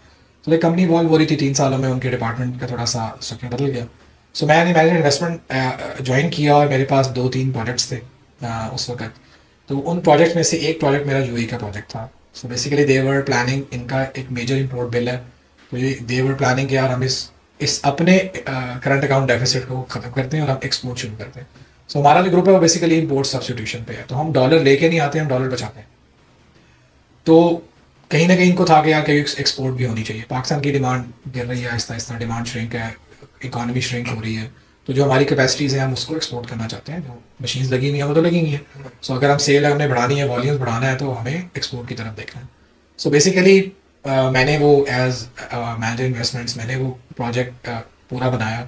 तो लाइक कंपनी इवॉल्व हो रही थी, 3 सालों में उनके डिपार्टमेंट का थोड़ा सा स्ट्रक्चर बदल गया। सो मैंने मैनेजर इन्वेस्टमेंट ज्वाइन किया और मेरे पास 2-3 प्रोजेक्ट्स थे उस वक्त। तो उन प्रोजेक्ट में से एक प्रोजेक्ट मेरा यूएई का प्रोजेक्ट था। सो बेसिकली देवर प्लानिंग, इनका एक मेजर इम्पोर्ट बिल है। तो ये देवर प्लानिंग कि यार हम इस अपने करंट अकाउंट डेफिसिट को ख़त्म करते हैं और हम एक्सपोर्ट शुरू करते हैं। सो हमारा जो ग्रुप है वो बेसिकली इम्पोर्ट सब्सटीट्यूशन पे है। तो हम डॉलर लेके नहीं आते, हम डॉलर बचाते हैं। तो कहीं ना कहीं इनको था कि यार कहीं एक्सपोर्ट भी होनी चाहिए। पाकिस्तान की डिमांड गिर रही है, आहिस्ता आहिस्ता डिमांड श्रिंक है, इकॉनमी श्रिंक हो रही है। तो जो हमारी कैपेसिटीज़ हैं हम उसको एक्सपोर्ट करना चाहते हैं। जो मशीन्स लगी हुई हैं वो तो लगी हुई हैं। सो अगर हम सेल हमने बढ़ानी है, वॉल्यूम्स बढ़ाना है, तो हमें एक्सपोर्ट की तरफ देखना है। सो बेसिकली मैंने वो एज मैनेजर इन्वेस्टमेंट्स मैंने वो प्रोजेक्ट पूरा बनाया।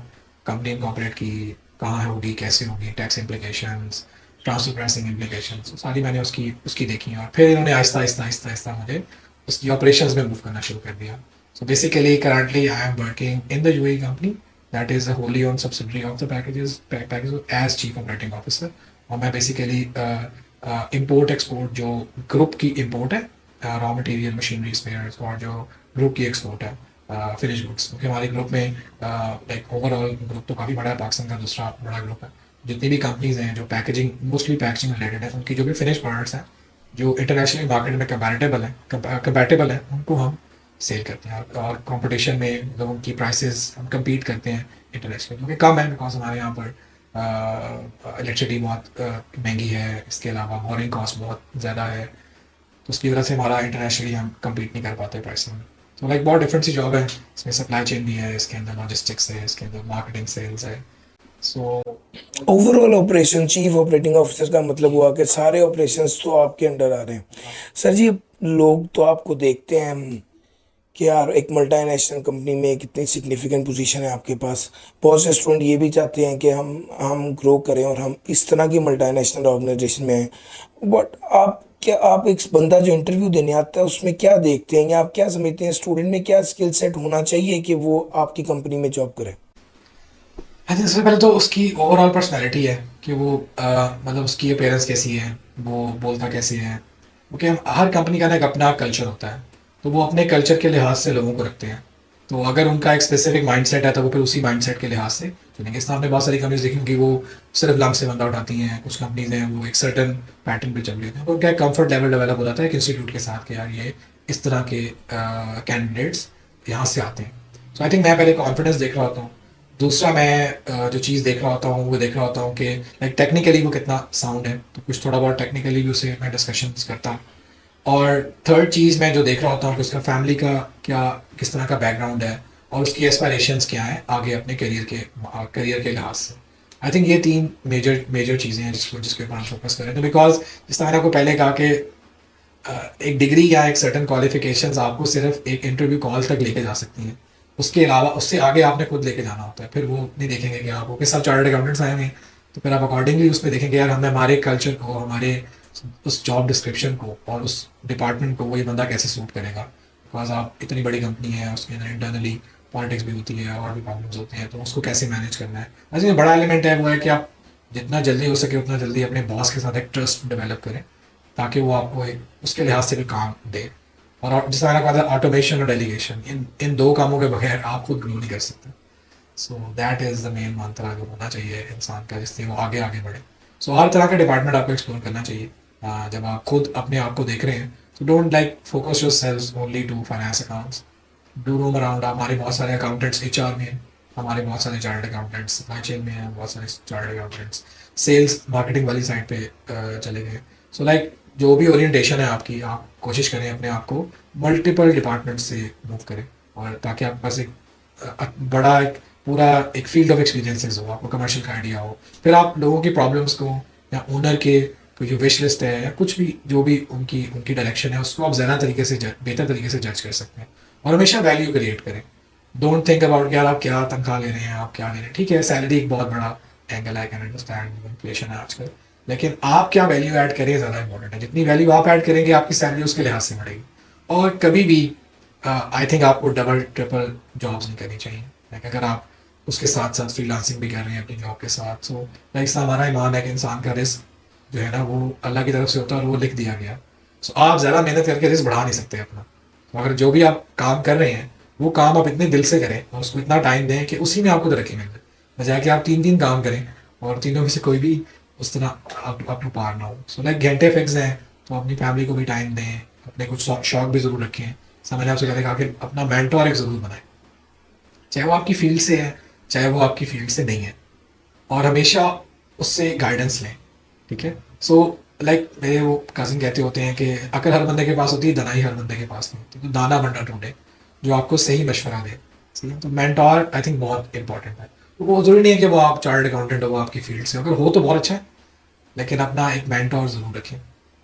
कंपनी इनकॉर्पोरेट की कहाँ होगी, कैसे होगी, tax implications, transfer pricing implications, सारी मैंने उसकी उसकी देखी। और फिर इन्होंने आहिस्ता आहिस्ता आहिस्ता आहिस्ता मुझे उसकी ऑपरेशंस में मूव करना शुरू कर दिया। So basically currently I am working in the UAE company that is a wholly owned subsidiary of the package as chief operating officer. और मैं बेसिकली इम्पोर्ट एक्सपोर्ट जो ग्रुप की इम्पोर्ट है, रॉ मटेरियल, मशीनरी, स्पेयर्स, और जो group की export है finish goods, क्योंकि हमारे ग्रुप में लाइक ओवरऑल ग्रुप तो काफ़ी बड़ा है, पाकिस्तान का दूसरा बड़ा ग्रुप है। जितनी भी कंपनीज हैं जो पैकेजिंग, मोस्टली पैकेजिंग रिलेटेड है, उनकी जो भी फिनिश प्रोडक्ट्स हैं जो इंटरनेशनल मार्केट में कंपैटिबल है उनको हम सेल करते हैं। और कंपटीशन में मतलब उनकी प्राइसेस हम compete करते हैं इंटरनेशनल, क्योंकि कम है, बिकॉज हमारे यहाँ पर इलेक्ट्रिसिटी बहुत महंगी है, इसके अलावा बोरिंग कॉस्ट बहुत ज़्यादा है। तो उसकी वजह से हमारा इंटरनेशनली हम compete नहीं कर पाते प्राइसिंग में। तो लाइक बहुत डिफरेंट सी जॉब है, इसमें सप्लाई चेन भी है, इसके अंदर लॉजिस्टिक्स है, इसके अंदर मार्केटिंग, सेल्स है। So overall operation chief operating officer का मतलब हुआ कि सारे ऑपरेशंस तो आपके अंडर आ रहे हैं। सर जी, लोग तो आपको देखते हैं कि यार एक मल्टीनेशनल कंपनी में कितनी सिग्निफिकेंट पोजीशन है आपके पास। बहुत से स्टूडेंट ये भी चाहते हैं कि हम ग्रो करें और हम इस तरह की मल्टीनेशनल ऑर्गेनाइजेशन में हैं। बट आप एक बंदा जो इंटरव्यू देने आता है उसमें क्या देखते हैं, या आप क्या समझते हैं स्टूडेंट में क्या स्किल सेट होना चाहिए कि वो आपकी कंपनी में जॉब करे? आई थिंक सबसे पहले तो उसकी ओवरऑल पर्सनैलिटी है कि वो मतलब उसकी अपेयरेंस कैसी है, वो बोलता कैसे है। क्योंकि हम हर कंपनी का ना एक अपना कल्चर होता है, तो वो अपने कल्चर के लिहाज से लोगों को रखते हैं। तो अगर उनका एक स्पेसिफिक माइंडसेट है तो वो फिर उसी माइंडसेट के लिहाज से चुनेंगे। इस आपने बहुत सारी कंपनीज देखी कि वो सिर्फ लंप से बंदा उठाती हैं। कुछ कंपनीज हैं वो एक सर्टन पैटर्न पे चल रही हैं, तो उनका एक कंफर्ट लेवल डेवलप हो जाता है एक इंस्टीट्यूट के साथ कि यार ये इस तरह के कैंडिडेट्स यहाँ से आते हैं। सो आई थिंक मैं पहले कॉन्फिडेंस देख रहा होता हूँ। दूसरा मैं जो चीज़ देख रहा होता हूँ वो देख रहा होता हूँ कि लाइक टेक्निकली वो कितना साउंड है। तो कुछ थोड़ा बहुत टेक्निकली भी उसे मैं डिस्कशंस करता हूँ। और थर्ड चीज़ मैं जो देख रहा होता हूँ कि उसका फैमिली का क्या किस तरह का बैकग्राउंड है और उसकी एस्पायरेशंस क्या हैं आगे अपने करियर के लिहाज से। आई थिंक ये तीन मेजर मेजर चीज़ें हैं जिसके ऊपर हम फोकस करें। तो बिकॉज जिस तरह मैंने आपको पहले कहा कि एक डिग्री या एक सर्टन क्वालिफिकेशंस आपको सिर्फ एक इंटरव्यू कॉल तक लेके जा सकती हैं। उसके अलावा उससे आगे आपने खुद लेके जाना होता है। फिर वो नहीं देखेंगे कि आप किस सब चार्टर्ड अकाउंटेंट्स आए हैं, तो फिर आप अकॉर्डिंगली उसमें देखेंगे यार हमें हमारे कल्चर को, हमारे उस जॉब डिस्क्रिप्शन को और उस डिपार्टमेंट को वो ये बंदा कैसे सूट करेगा। बिकॉज आप इतनी बड़ी कंपनी है, उसके अंदर इंटरनली पॉलिटिक्स भी होती है और भी प्रॉब्लम्स होते हैं, तो उसको कैसे मैनेज करना है। वैसे बड़ा एलिमेंट है वो है कि आप जितना जल्दी हो सके उतना जल्दी अपने बॉस के साथ एक ट्रस्ट डेवलप करें ताकि वो आपको एक उसके लिहाज से भी काम दे। और जिस तरह का ऑटोमेशन और डेलीगेशन, इन दो कामों के बगैर आप खुद ग्रो नहीं कर सकते। So that is the main mantra जो होना चाहिए इंसान का, जिससे वो आगे आगे बढ़े। सो हर तरह का डिपार्टमेंट आपको एक्सप्लोर करना चाहिए। जब आप खुद अपने आप को देख रहे हैं तो don't like focus yourself only to finance accounts. Do roam around. हमारे बहुत सारे अकाउंटेंट्स एचआर में हैं, हमारे बहुत सारे चार्टर्ड अकाउंटेंट्स सप्लाई चेन में हैं, बहुत सारे चार्टर्ड अकाउंटेंट्स सेल्स मार्केटिंग वाली साइड पे चले गए। सो लाइक जो भी ओरिएंटेशन है आपकी, आप कोशिश करें अपने आप को मल्टीपल डिपार्टमेंट से मूव करें, और ताकि आपके पास एक बड़ा एक पूरा एक फील्ड ऑफ एक्सपीरियंसेस हो, आपको कमर्शियल का आइडिया हो। फिर आप लोगों की प्रॉब्लम्स को या ओनर के कोई जो विश लिस्ट है या कुछ भी जो भी उनकी उनकी डायरेक्शन है उसको आप ज़्यादा तरीके से बेहतर तरीके से जज कर सकते हैं। और हमेशा वैल्यू क्रिएट करें। डोंट थिंक अबाउट यार आप क्या तनख्वाह ले रहे हैं, आप क्या ले रहे हैं। ठीक है, सैलरी एक बहुत बड़ा एंगल है, कैन अंडरस्टैंड, इन्फ्लेशन है आजकल, लेकिन आप क्या वैल्यू ऐड करें ज़्यादा इंपॉर्टेंट है। जितनी वैल्यू आप ऐड करेंगे आपकी सैलरी उसके लिहाज से बढ़ेगी। और कभी भी आई थिंक आपको डबल ट्रिपल जॉब्स नहीं करनी चाहिए। लाइक अगर आप उसके साथ साथ फ्रीलांसिंग भी कर रहे हैं अपनी जॉब के साथ, सो लाइक हमारा ईमान है कि इंसान का रिस्क जो है ना वो अल्लाह की तरफ से होता है और वो लिख दिया गया। सो आप ज़्यादा मेहनत करके रिस्क बढ़ा नहीं सकते अपना। तो अगर जो भी आप काम कर रहे हैं वो काम आप इतने दिल से करें और उसको इतना टाइम दें कि उसी में आपको तरक्की मिल जाए, बजाय कि आप तीन तीन काम करें और तीनों में से कोई भी उस तरह आपको पार ना हो। सो लाइक घंटे फिक्स हैं तो अपनी फैमिली को भी टाइम दें, अपने कुछ शौक भी ज़रूर रखें। मैंने आपसे कहा कि अपना मेंटोर एक ज़रूर बनाएं, चाहे वो आपकी फील्ड से है चाहे वो आपकी फील्ड से नहीं है, और हमेशा उससे गाइडेंस लें। ठीक है। सो लाइक मेरे वो कज़न कहते होते हैं कि अकल हर बंदे के पास होती है, दानाई हर बंदे के पास नहीं होती। तो दाना बंदा ढूंढे जो आपको सही मशवरा दे। ठीक है। तो मेंटोर आई थिंक बहुत इंपॉर्टेंट है। तो वो ज़रूरी नहीं है कि वो आप चार्टर्ड अकाउंटेंट हो, वो आपकी फील्ड से, अगर हो तो बहुत अच्छा है, लेकिन अपना एक मेंटोर ज़रूर रखें।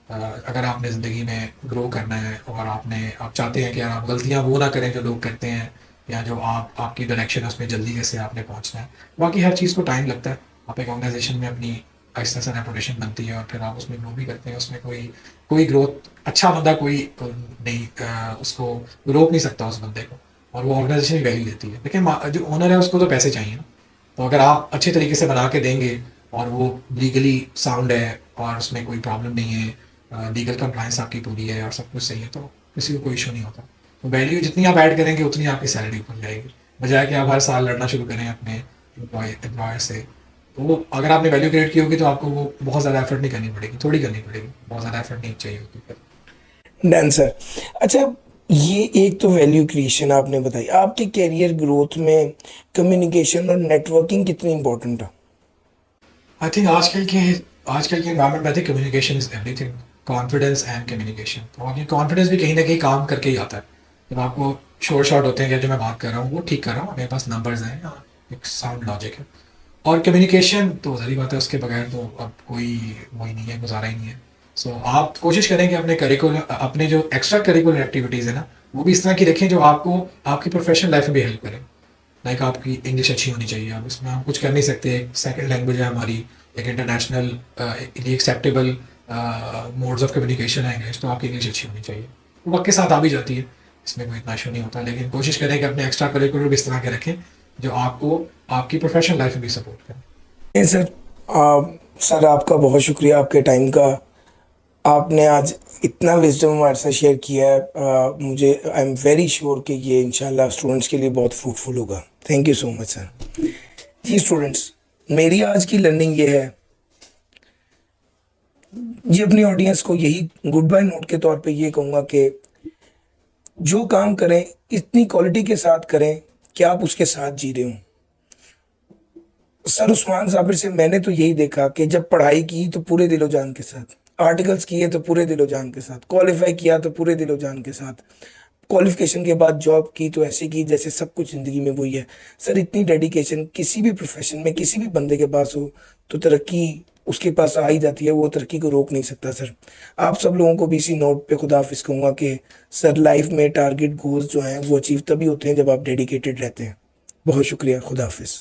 अगर आपने ज़िंदगी में ग्रो करना है और आप चाहते हैं कि आप गलतियाँ वो ना करें जो लोग करते हैं, या जो आपकी डायरेक्शन है उसमें जल्दी कैसे आपने पहुंचना है। बाकी हर चीज़ को टाइम लगता है। आप एक ऑर्गेनाइजेशन में अपनी आहिस्ता से रेपुटेशन बनती है और फिर आप उसमें ग्रो भी करते हैं। उसमें कोई ग्रोथ अच्छा बंदा कोई नहीं उसको रोक नहीं सकता उस बंदे को, और वो ऑर्गेनाइजेशन ही वैल्यू देती है। लेकिन जो ओनर है उसको तो पैसे चाहिए ना। तो अगर आप अच्छे तरीके से बना के देंगे और वो लीगली साउंड है और उसमें कोई प्रॉब्लम नहीं है, लीगल कंप्लाइंस आपकी पूरी है और सब कुछ सही है, तो किसी को कोई इशू नहीं होता। तो वैल्यू जितनी आप ऐड करेंगे उतनी आपकी सैलरी ऊपर जाएगी, बजाय कि आप हर साल लड़ना शुरू करें अपने एम्प्लॉयर से। तो वो अगर आपने वैल्यू क्रिएट की होगी तो आपको वो बहुत ज़्यादा एफर्ट नहीं करनी पड़ेगी, थोड़ी करनी पड़ेगी, बहुत ज़्यादा एफर्ट नहीं चाहिए होती फिर। Done sir. अच्छा, ये एक तो वैल्यू क्रिएशन आपने बताई, आपके कैरियर ग्रोथ में कम्युनिकेशन और नेटवर्किंग कितनी इंपॉर्टेंट है? आई थिंक आजकल के एनवायरनमेंट में communication is everything. Confidence and communication. तो आपकी कॉन्फिडेंस भी कहीं ना कहीं काम करके ही आता है। जब आपको शोर शॉर्ट होते हैं कि जो मैं बात कर रहा हूँ वो ठीक कर रहा हूँ, मेरे पास नंबर्स हैं या एक साउंड लॉजिक है। और कम्युनिकेशन तो ज़रूरी बात है, उसके बगैर तो अब कोई वही नहीं है, गुजारा ही नहीं है। सो आप कोशिश करें कि अपने जो एक्स्ट्रा करिकुलर एक्टिविटीज़ है ना वो भी इस तरह की रखें जो आपको आपकी प्रोफेशनल लाइफ में भी हेल्प करें। लाइक आपकी इंग्लिश अच्छी होनी चाहिए। अब इसमें हम कुछ कर नहीं सकते, एक सेकंड लैंग्वेज है हमारी, एक international acceptable modes of communication है इंग्लिश, तो आपकी इंग्लिश अच्छी होनी चाहिए। वो वक्त के साथ आ भी जाती है, इसमें कोई इतना इशू नहीं होता। लेकिन कोशिश करें कि अपने एक्स्ट्रा करिकुलर भी इस तरह के रखें जो आपको आपकी प्रोफेशनल लाइफ में भी सपोर्ट करें। सर, सर आपका बहुत शुक्रिया आपके टाइम का। आपने आज इतना विजडम हमारे साथ शेयर किया है। मुझे आई एम वेरी श्योर कि ये इंशाल्लाह स्टूडेंट्स के लिए बहुत फ्रूटफुल होगा। Thank you so much sir. जी स्टूडेंट्स, मेरी आज की लर्निंग ये है, ये अपनी ऑडियंस को यही गुड बाय नोट के तौर पे ये कहूँगा कि जो काम करें इतनी क्वालिटी के साथ करें कि आप उसके साथ जी रहे हो। सर उस्मान साबिर से मैंने तो यही देखा कि जब पढ़ाई की तो पूरे दिलो जान के साथ, आर्टिकल्स किए तो पूरे दिलो जान के साथ, क्वालिफाई किया तो पूरे दिलो जान के साथ, क्वालिफिकेशन के बाद जॉब की तो ऐसी की जैसे सब कुछ ज़िंदगी में वही है। सर इतनी डेडिकेशन किसी भी प्रोफेशन में किसी भी बंदे के पास हो तो तरक्की उसके पास आ ही जाती है, वो तरक्की को रोक नहीं सकता सर। आप सब लोगों को भी इसी नोट पे खुदा हाफिज़ कहूँगा कि सर लाइफ में टारगेट गोल्स जो हैं वो अचीव तभी होते हैं जब आप डेडिकेटेड रहते हैं। बहुत शुक्रिया, खुदा हाफिज़।